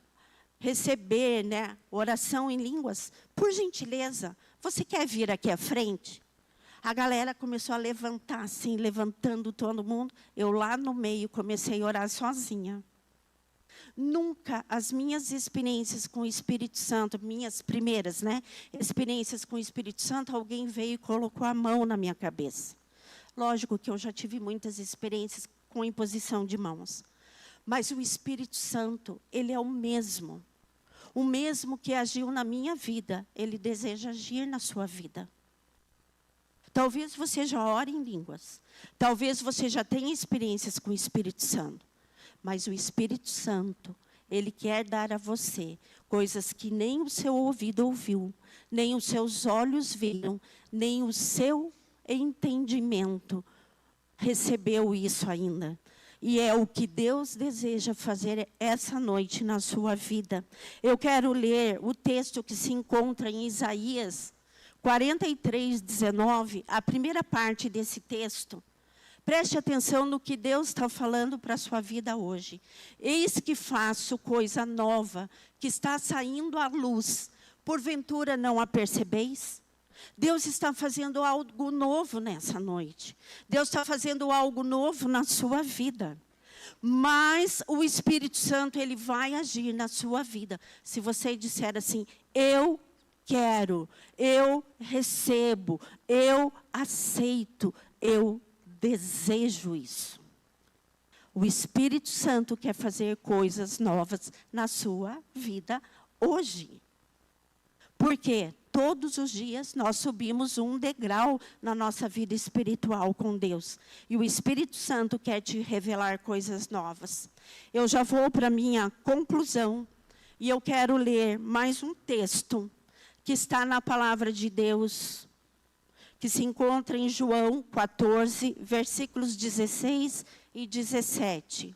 receber, né, oração em línguas, por gentileza, você quer vir aqui à frente? A galera começou a levantar, assim, levantando todo mundo. Eu lá no meio comecei a orar sozinha. Nunca as minhas experiências com o Espírito Santo, minhas primeiras, né, experiências com o Espírito Santo, alguém veio e colocou a mão na minha cabeça. Lógico que eu já tive muitas experiências com imposição de mãos. Mas o Espírito Santo, ele é o mesmo. O mesmo que agiu na minha vida, ele deseja agir na sua vida. Talvez você já ore em línguas. Talvez você já tenha experiências com o Espírito Santo. Mas o Espírito Santo, ele quer dar a você coisas que nem o seu ouvido ouviu, nem os seus olhos viram, nem o seu entendimento recebeu isso ainda. E é o que Deus deseja fazer essa noite na sua vida. Eu quero ler o texto que se encontra em Isaías 43, 19, a primeira parte desse texto. Preste atenção no que Deus está falando para a sua vida hoje. Eis que faço coisa nova, que está saindo à luz. Porventura não a percebeis? Deus está fazendo algo novo nessa noite. Deus está fazendo algo novo na sua vida. Mas o Espírito Santo, ele vai agir na sua vida. Se você disser assim, eu quero, eu recebo, eu aceito, eu desejo isso. O Espírito Santo quer fazer coisas novas na sua vida hoje. Porque todos os dias nós subimos um degrau na nossa vida espiritual com Deus. E o Espírito Santo quer te revelar coisas novas. Eu já vou para a minha conclusão. E eu quero ler mais um texto que está na palavra de Deus, que se encontra em João 14, versículos 16 e 17.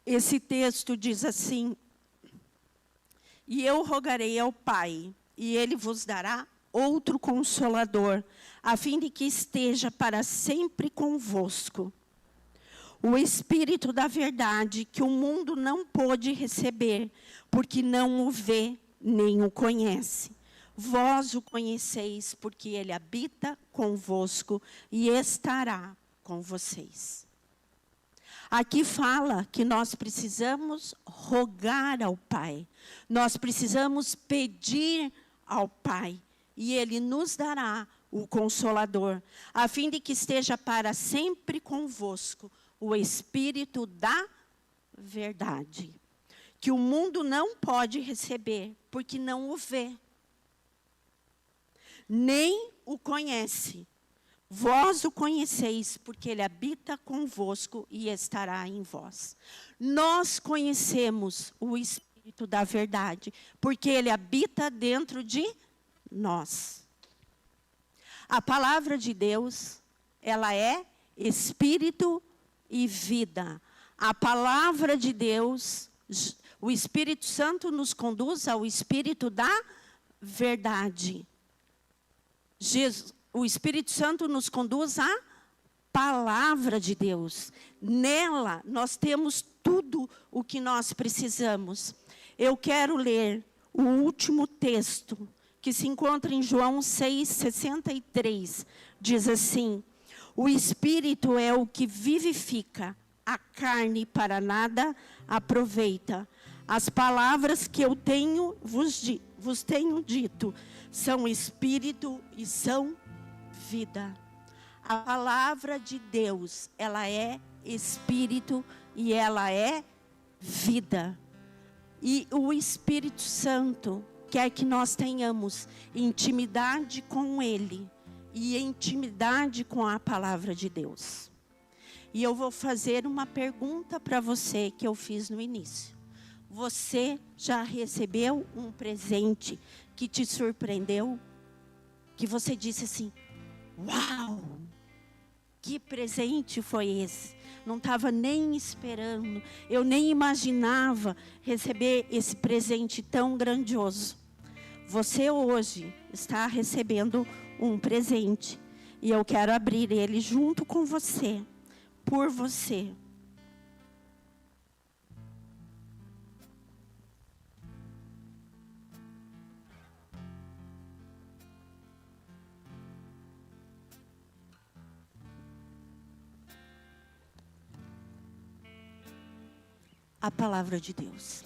Esse texto diz assim: e eu rogarei ao Pai, e Ele vos dará outro Consolador, a fim de que esteja para sempre convosco. O Espírito da verdade, que o mundo não pôde receber, porque não o vê, nem o conhece. Vós o conheceis, porque Ele habita convosco e estará com vocês. Aqui fala que nós precisamos rogar ao Pai. Nós precisamos pedir ao Pai. E Ele nos dará o Consolador, a fim de que esteja para sempre convosco o Espírito da verdade, que o mundo não pode receber, porque não o vê, nem o conhece. Vós o conheceis, porque Ele habita convosco e estará em vós. Nós conhecemos o Espírito da verdade, porque Ele habita dentro de nós. A palavra de Deus, ela é Espírito e vida. A palavra de Deus, o Espírito Santo nos conduz ao Espírito da verdade. O Espírito Santo nos conduz à palavra de Deus. Nela, nós temos tudo o que nós precisamos. Eu quero ler o último texto, que se encontra em João 6,63. Diz assim: o Espírito é o que vivifica, a carne para nada aproveita. As palavras que eu vos tenho dito são Espírito e são vida. A palavra de Deus, ela é Espírito e ela é vida. E o Espírito Santo quer que nós tenhamos intimidade com Ele e intimidade com a palavra de Deus. E eu vou fazer uma pergunta para você que eu fiz no início. Você já recebeu um presente que te surpreendeu? Que você disse assim: uau! Que presente foi esse? Não estava nem esperando. Eu nem imaginava receber esse presente tão grandioso. Você hoje está recebendo um presente. E eu quero abrir ele junto com você. Por você. A palavra de Deus.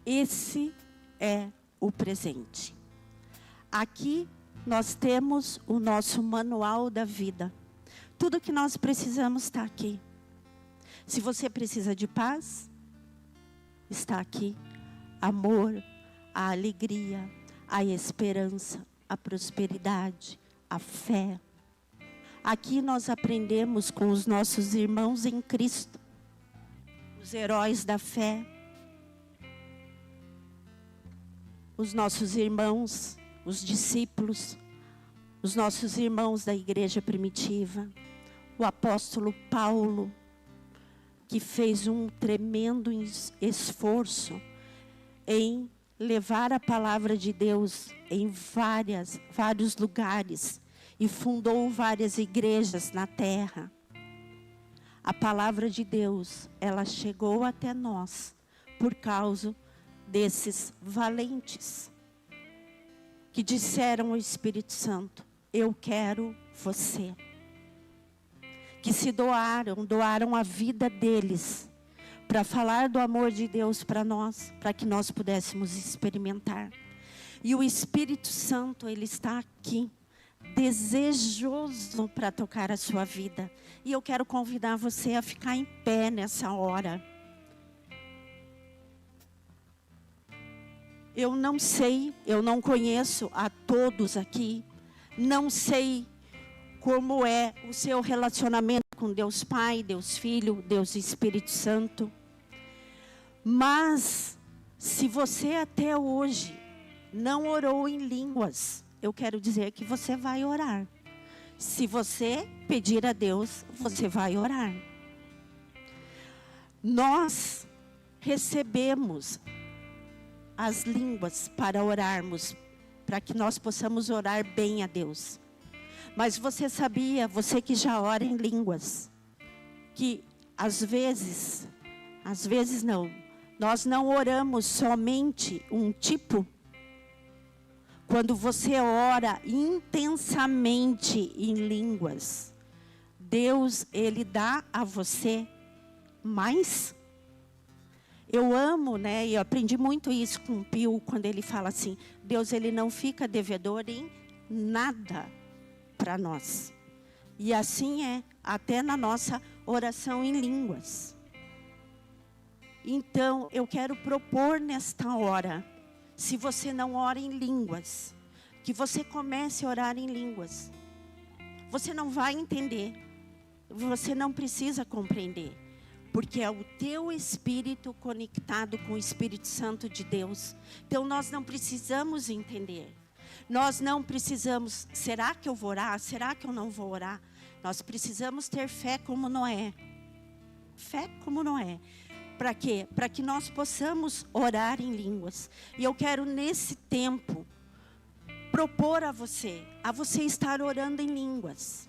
Esse é o presente. Aqui nós temos o nosso manual da vida. Tudo que nós precisamos está aqui. Se você precisa de paz, está aqui. Amor, a alegria, a esperança, a prosperidade, a fé. Aqui nós aprendemos com os nossos irmãos em Cristo. Os heróis da fé, os nossos irmãos, os discípulos, os nossos irmãos da igreja primitiva, o apóstolo Paulo, que fez um tremendo esforço em levar a palavra de Deus em vários lugares e fundou várias igrejas na terra. A palavra de Deus, ela chegou até nós por causa desses valentes que disseram ao Espírito Santo: eu quero você. que se doaram a vida deles para falar do amor de Deus para nós, para que nós pudéssemos experimentar. E o Espírito Santo, ele está aqui, desejoso para tocar a sua vida. E eu quero convidar você a ficar em pé nessa hora. Eu não sei, eu não conheço a todos aqui, não sei como é o seu relacionamento com Deus Pai, Deus Filho, Deus Espírito Santo. Mas, se você até hoje não orou em línguas, eu quero dizer que você vai orar. Se você pedir a Deus, você vai orar. Nós recebemos as línguas para orarmos, para que nós possamos orar bem a Deus. Mas você sabia, você que já ora em línguas, que às vezes não, nós não oramos somente um tipo. Quando você ora intensamente em línguas, Deus, ele dá a você mais. Eu amo, né? E eu aprendi muito isso com o Pio, quando ele fala assim: Deus, ele não fica devedor em nada para nós. E assim é, até na nossa oração em línguas. Então, eu quero propor nesta hora, se você não ora em línguas, que você comece a orar em línguas. Você não vai entender, você não precisa compreender, porque é o teu espírito conectado com o Espírito Santo de Deus. Então nós não precisamos entender. Nós não precisamos, será que eu vou orar? Será que eu não vou orar? Nós precisamos ter fé como Noé. Fé como Noé. Para quê? Para que nós possamos orar em línguas. E eu quero nesse tempo propor a você estar orando em línguas.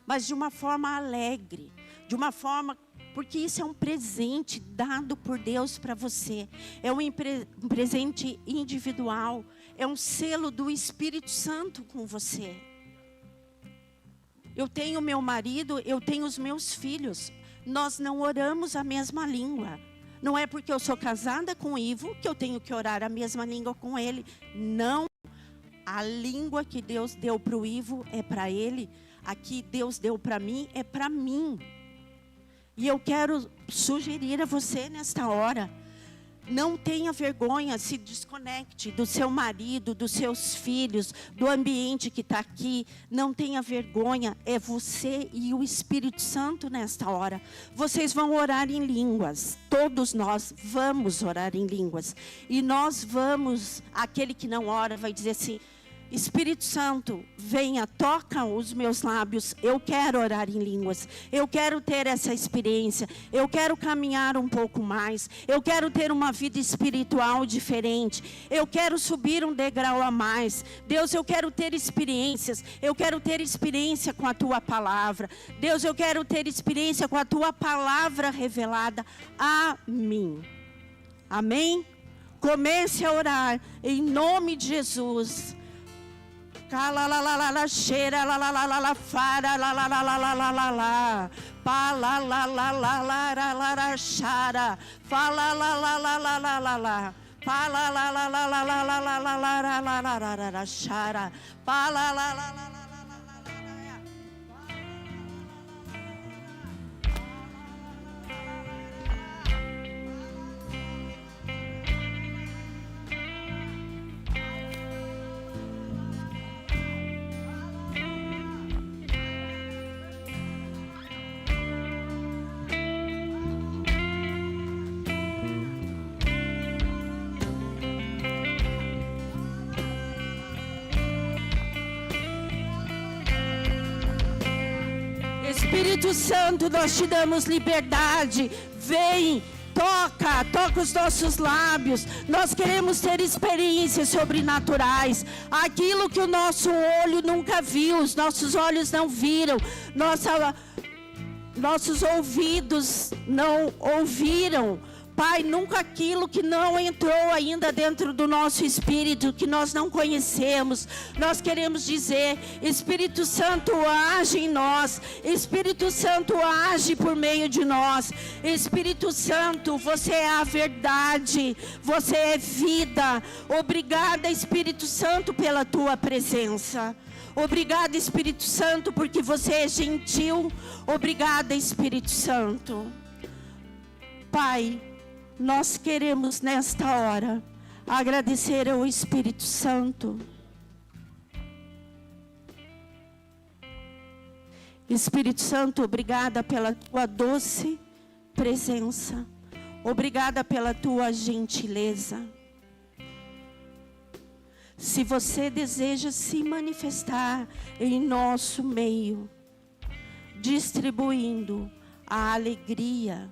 Mas de uma forma alegre, de uma forma... Porque isso é um presente dado por Deus para você. É um presente individual. É um selo do Espírito Santo com você. Eu tenho meu marido, eu tenho os meus filhos. Nós não oramos a mesma língua. Não é porque eu sou casada com o Ivo que eu tenho que orar a mesma língua com ele. Não. A língua que Deus deu para o Ivo é para ele. A que Deus deu para mim é para mim. E eu quero sugerir a você nesta hora, não tenha vergonha, se desconecte do seu marido, dos seus filhos, do ambiente que está aqui. Não tenha vergonha, é você e o Espírito Santo nesta hora. Vocês vão orar em línguas, todos nós vamos orar em línguas. E nós vamos, aquele que não ora vai dizer assim: Espírito Santo, venha, toca os meus lábios, eu quero orar em línguas, eu quero ter essa experiência, eu quero caminhar um pouco mais, eu quero ter uma vida espiritual diferente, eu quero subir um degrau a mais. Deus, eu quero ter experiências, eu quero ter experiência com a Tua Palavra. Deus, eu quero ter experiência com a Tua Palavra revelada a mim. Amém? Comece a orar em nome de Jesus. La la la la la cheira la la la la la fara la la la la la la la la pa la la la la la la la la chara fa la la la la la la la la pa la la la la la la la la la la la la la la chara pa la la la la. Espírito Santo, nós te damos liberdade. Vem, toca os nossos lábios. Nós queremos ter experiências sobrenaturais. Aquilo que o nosso olho nunca viu, os nossos olhos não viram, nossos ouvidos não ouviram, Pai, nunca aquilo que não entrou ainda dentro do nosso espírito, que nós não conhecemos, nós queremos dizer: Espírito Santo, age em nós. Espírito Santo, age por meio de nós. Espírito Santo, você é a verdade, você é vida. Obrigada, Espírito Santo, pela tua presença. Obrigada, Espírito Santo, porque você é gentil. Obrigada, Espírito Santo. Pai, nós queremos nesta hora agradecer ao Espírito Santo. Espírito Santo, obrigada pela tua doce presença. Obrigada pela tua gentileza. Se você deseja se manifestar em nosso meio, distribuindo a alegria,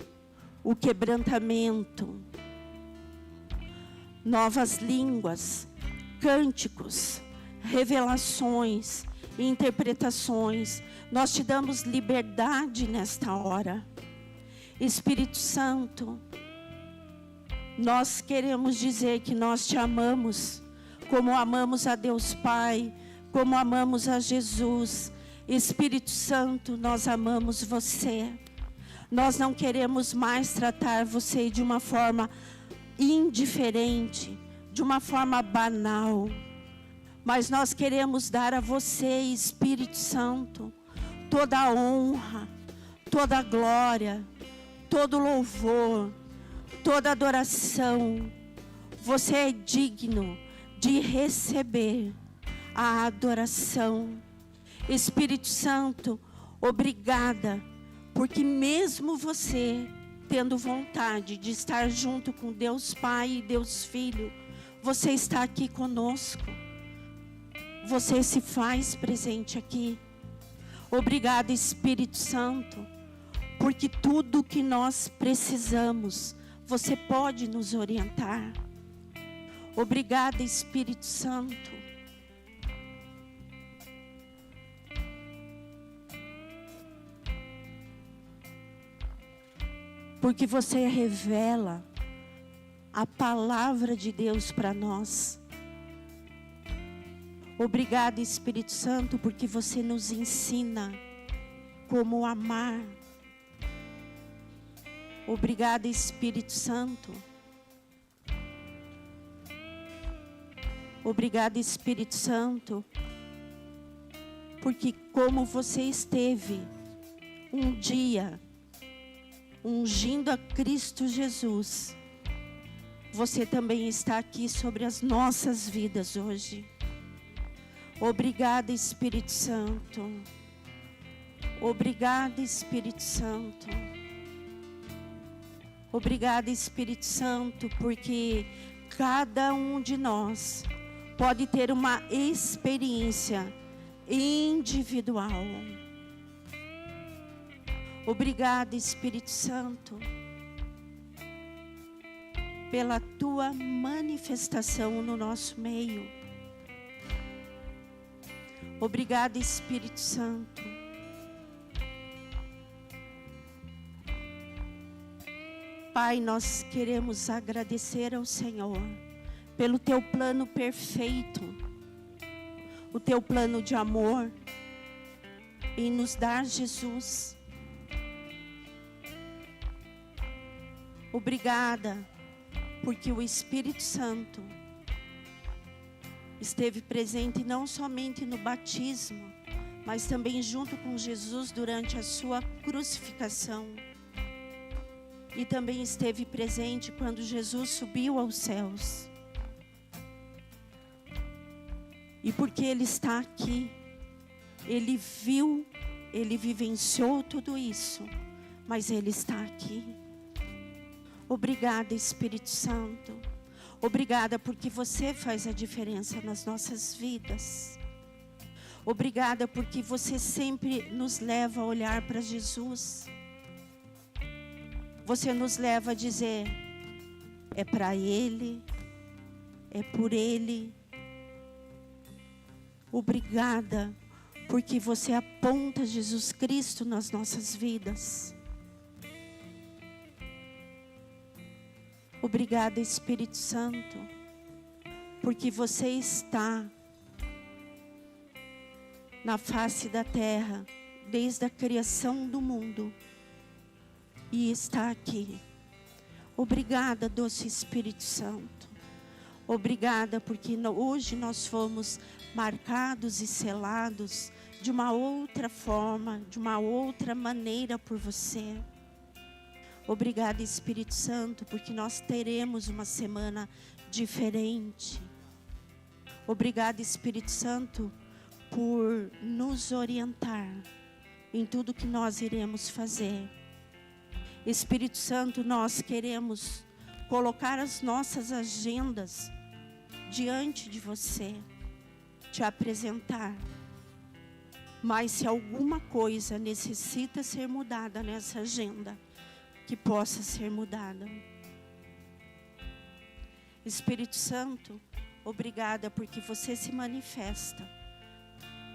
o quebrantamento, novas línguas, cânticos, revelações, interpretações, nós te damos liberdade nesta hora. Espírito Santo, nós queremos dizer que nós te amamos, como amamos a Deus Pai, como amamos a Jesus. Espírito Santo, nós amamos você. Nós não queremos mais tratar você de uma forma indiferente, de uma forma banal. Mas nós queremos dar a você, Espírito Santo, toda a honra, toda a glória, todo o louvor, toda a adoração. Você é digno de receber a adoração. Espírito Santo, obrigada, porque mesmo você tendo vontade de estar junto com Deus Pai e Deus Filho, você está aqui conosco. Você se faz presente aqui. Obrigada, Espírito Santo, porque tudo que nós precisamos, você pode nos orientar. Obrigada, Espírito Santo. Porque você revela a palavra de Deus para nós. Obrigada, Espírito Santo, porque você nos ensina como amar. Obrigada, Espírito Santo. Obrigada, Espírito Santo, porque como você esteve um dia ungindo a Cristo Jesus, você também está aqui sobre as nossas vidas hoje. Obrigada, Espírito Santo. Obrigada, Espírito Santo. Obrigada, Espírito Santo, porque cada um de nós pode ter uma experiência individual. Obrigada, Espírito Santo, pela tua manifestação no nosso meio. Obrigada, Espírito Santo. Pai, nós queremos agradecer ao Senhor pelo teu plano perfeito, o teu plano de amor em nos dar Jesus. Obrigada, porque o Espírito Santo esteve presente não somente no batismo, mas também junto com Jesus durante a sua crucificação. E também esteve presente quando Jesus subiu aos céus. E porque Ele está aqui, Ele viu, Ele vivenciou tudo isso, mas Ele está aqui. Obrigada, Espírito Santo. Obrigada porque você faz a diferença nas nossas vidas. Obrigada porque você sempre nos leva a olhar para Jesus. Você nos leva a dizer: é para Ele, é por Ele. Obrigada porque você aponta Jesus Cristo nas nossas vidas. Obrigada, Espírito Santo, porque você está na face da terra desde a criação do mundo e está aqui. Obrigada, doce Espírito Santo. Obrigada porque hoje nós fomos marcados e selados de uma outra forma, de uma outra maneira por você. Obrigada, Espírito Santo, porque nós teremos uma semana diferente. Obrigada, Espírito Santo, por nos orientar em tudo que nós iremos fazer. Espírito Santo, nós queremos colocar as nossas agendas diante de você, te apresentar. Mas se alguma coisa necessita ser mudada nessa agenda, que possa ser mudada. Espírito Santo, obrigada porque você se manifesta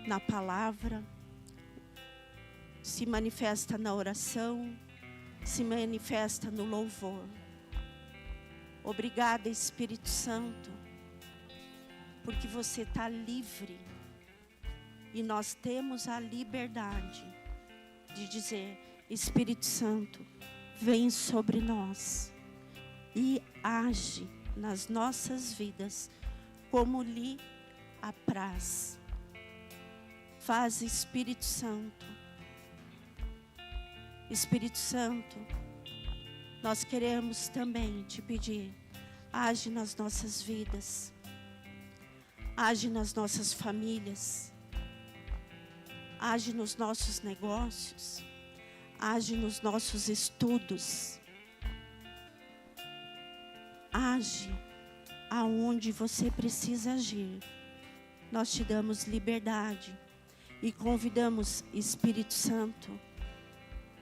na palavra, se manifesta na oração, se manifesta no louvor. Obrigada, Espírito Santo, porque você está livre e nós temos a liberdade de dizer: Espírito Santo, vem sobre nós e age nas nossas vidas como lhe apraz. Faz, Espírito Santo. Espírito Santo, nós queremos também te pedir: age nas nossas vidas, age nas nossas famílias, age nos nossos negócios, age nos nossos estudos, age aonde você precisa agir. Nós te damos liberdade e convidamos, Espírito Santo,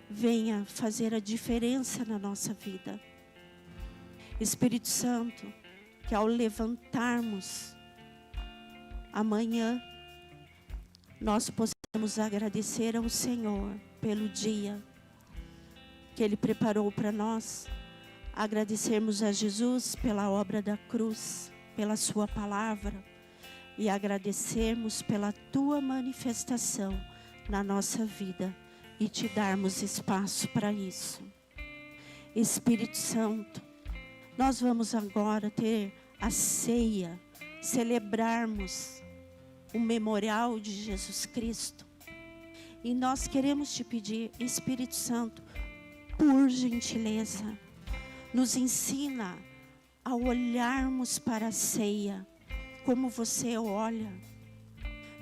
venha fazer a diferença na nossa vida. Espírito Santo, que ao levantarmos amanhã, nós possamos agradecer ao Senhor pelo dia que Ele preparou para nós. Agradecermos a Jesus pela obra da cruz, pela sua palavra, e agradecermos pela tua manifestação na nossa vida e te darmos espaço para isso. Espírito Santo, nós vamos agora ter a ceia, celebrarmos o memorial de Jesus Cristo. E nós queremos te pedir, Espírito Santo, por gentileza, nos ensina a olharmos para a ceia como você olha,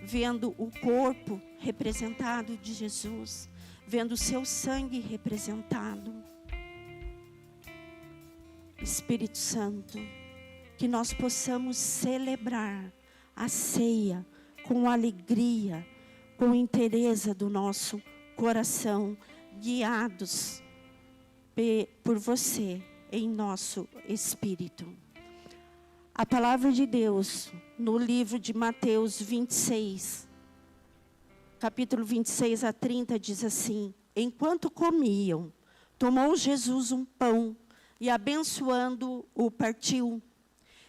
vendo o corpo representado de Jesus, vendo o seu sangue representado. Espírito Santo, que nós possamos celebrar a ceia com alegria, com inteireza do nosso coração, guiados por você em nosso espírito. A palavra de Deus, no livro de Mateus 26, capítulo 26 a 30, diz assim: enquanto comiam, tomou Jesus um pão e, abençoando-o, partiu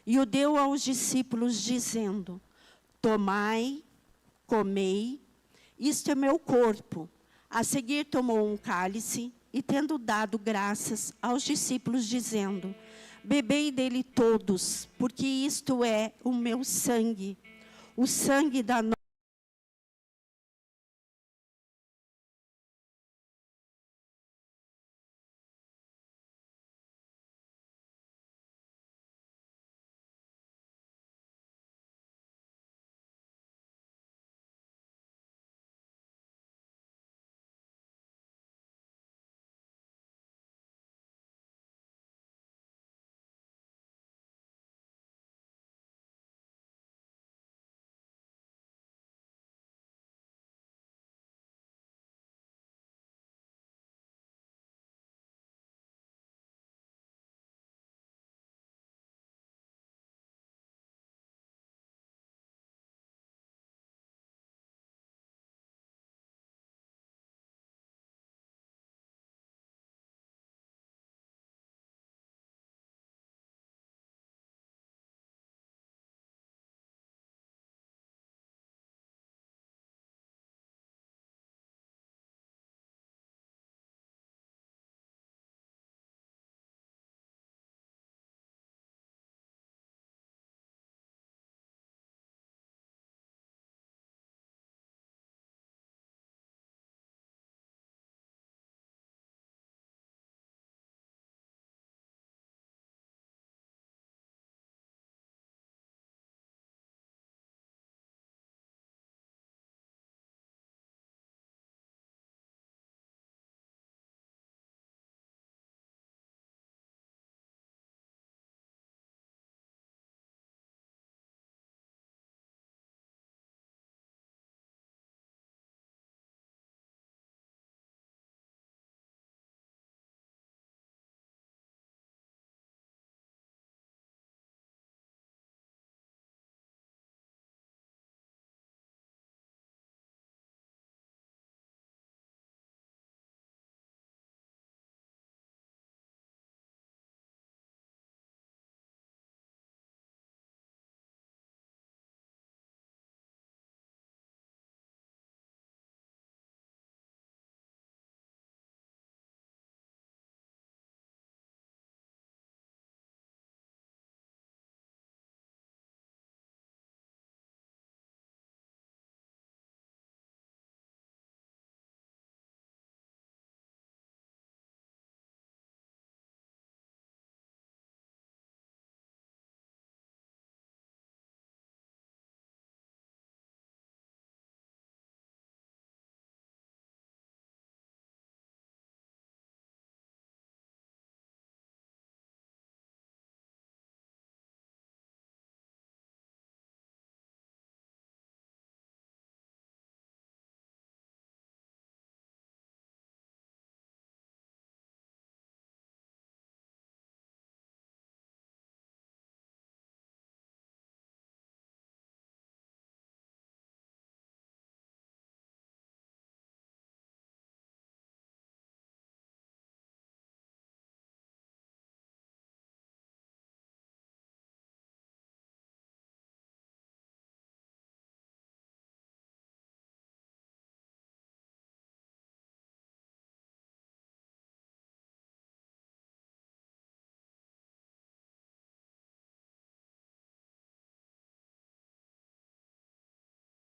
e o deu aos discípulos, dizendo: tomai, comei, isto é meu corpo. A seguir tomou um cálice e, tendo dado graças aos discípulos, dizendo: bebei dele todos, porque isto é o meu sangue, o sangue da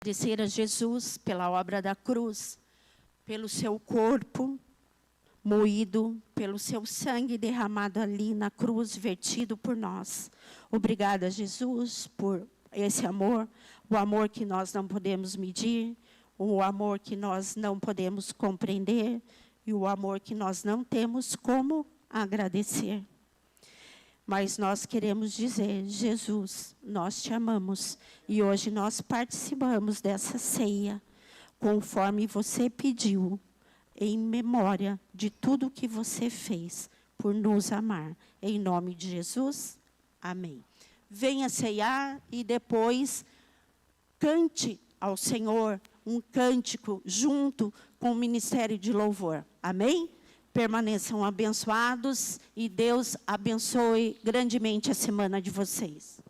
Agradecer a Jesus pela obra da cruz, pelo seu corpo moído, pelo seu sangue derramado ali na cruz, vertido por nós. Obrigada, Jesus, por esse amor, o amor que nós não podemos medir, o amor que nós não podemos compreender e o amor que nós não temos como agradecer. Mas nós queremos dizer, Jesus, nós te amamos e hoje nós participamos dessa ceia, conforme você pediu, em memória de tudo que você fez por nos amar. Em nome de Jesus, amém. Venha ceiar e depois cante ao Senhor um cântico junto com o Ministério de Louvor. Amém? Permaneçam abençoados e Deus abençoe grandemente a semana de vocês.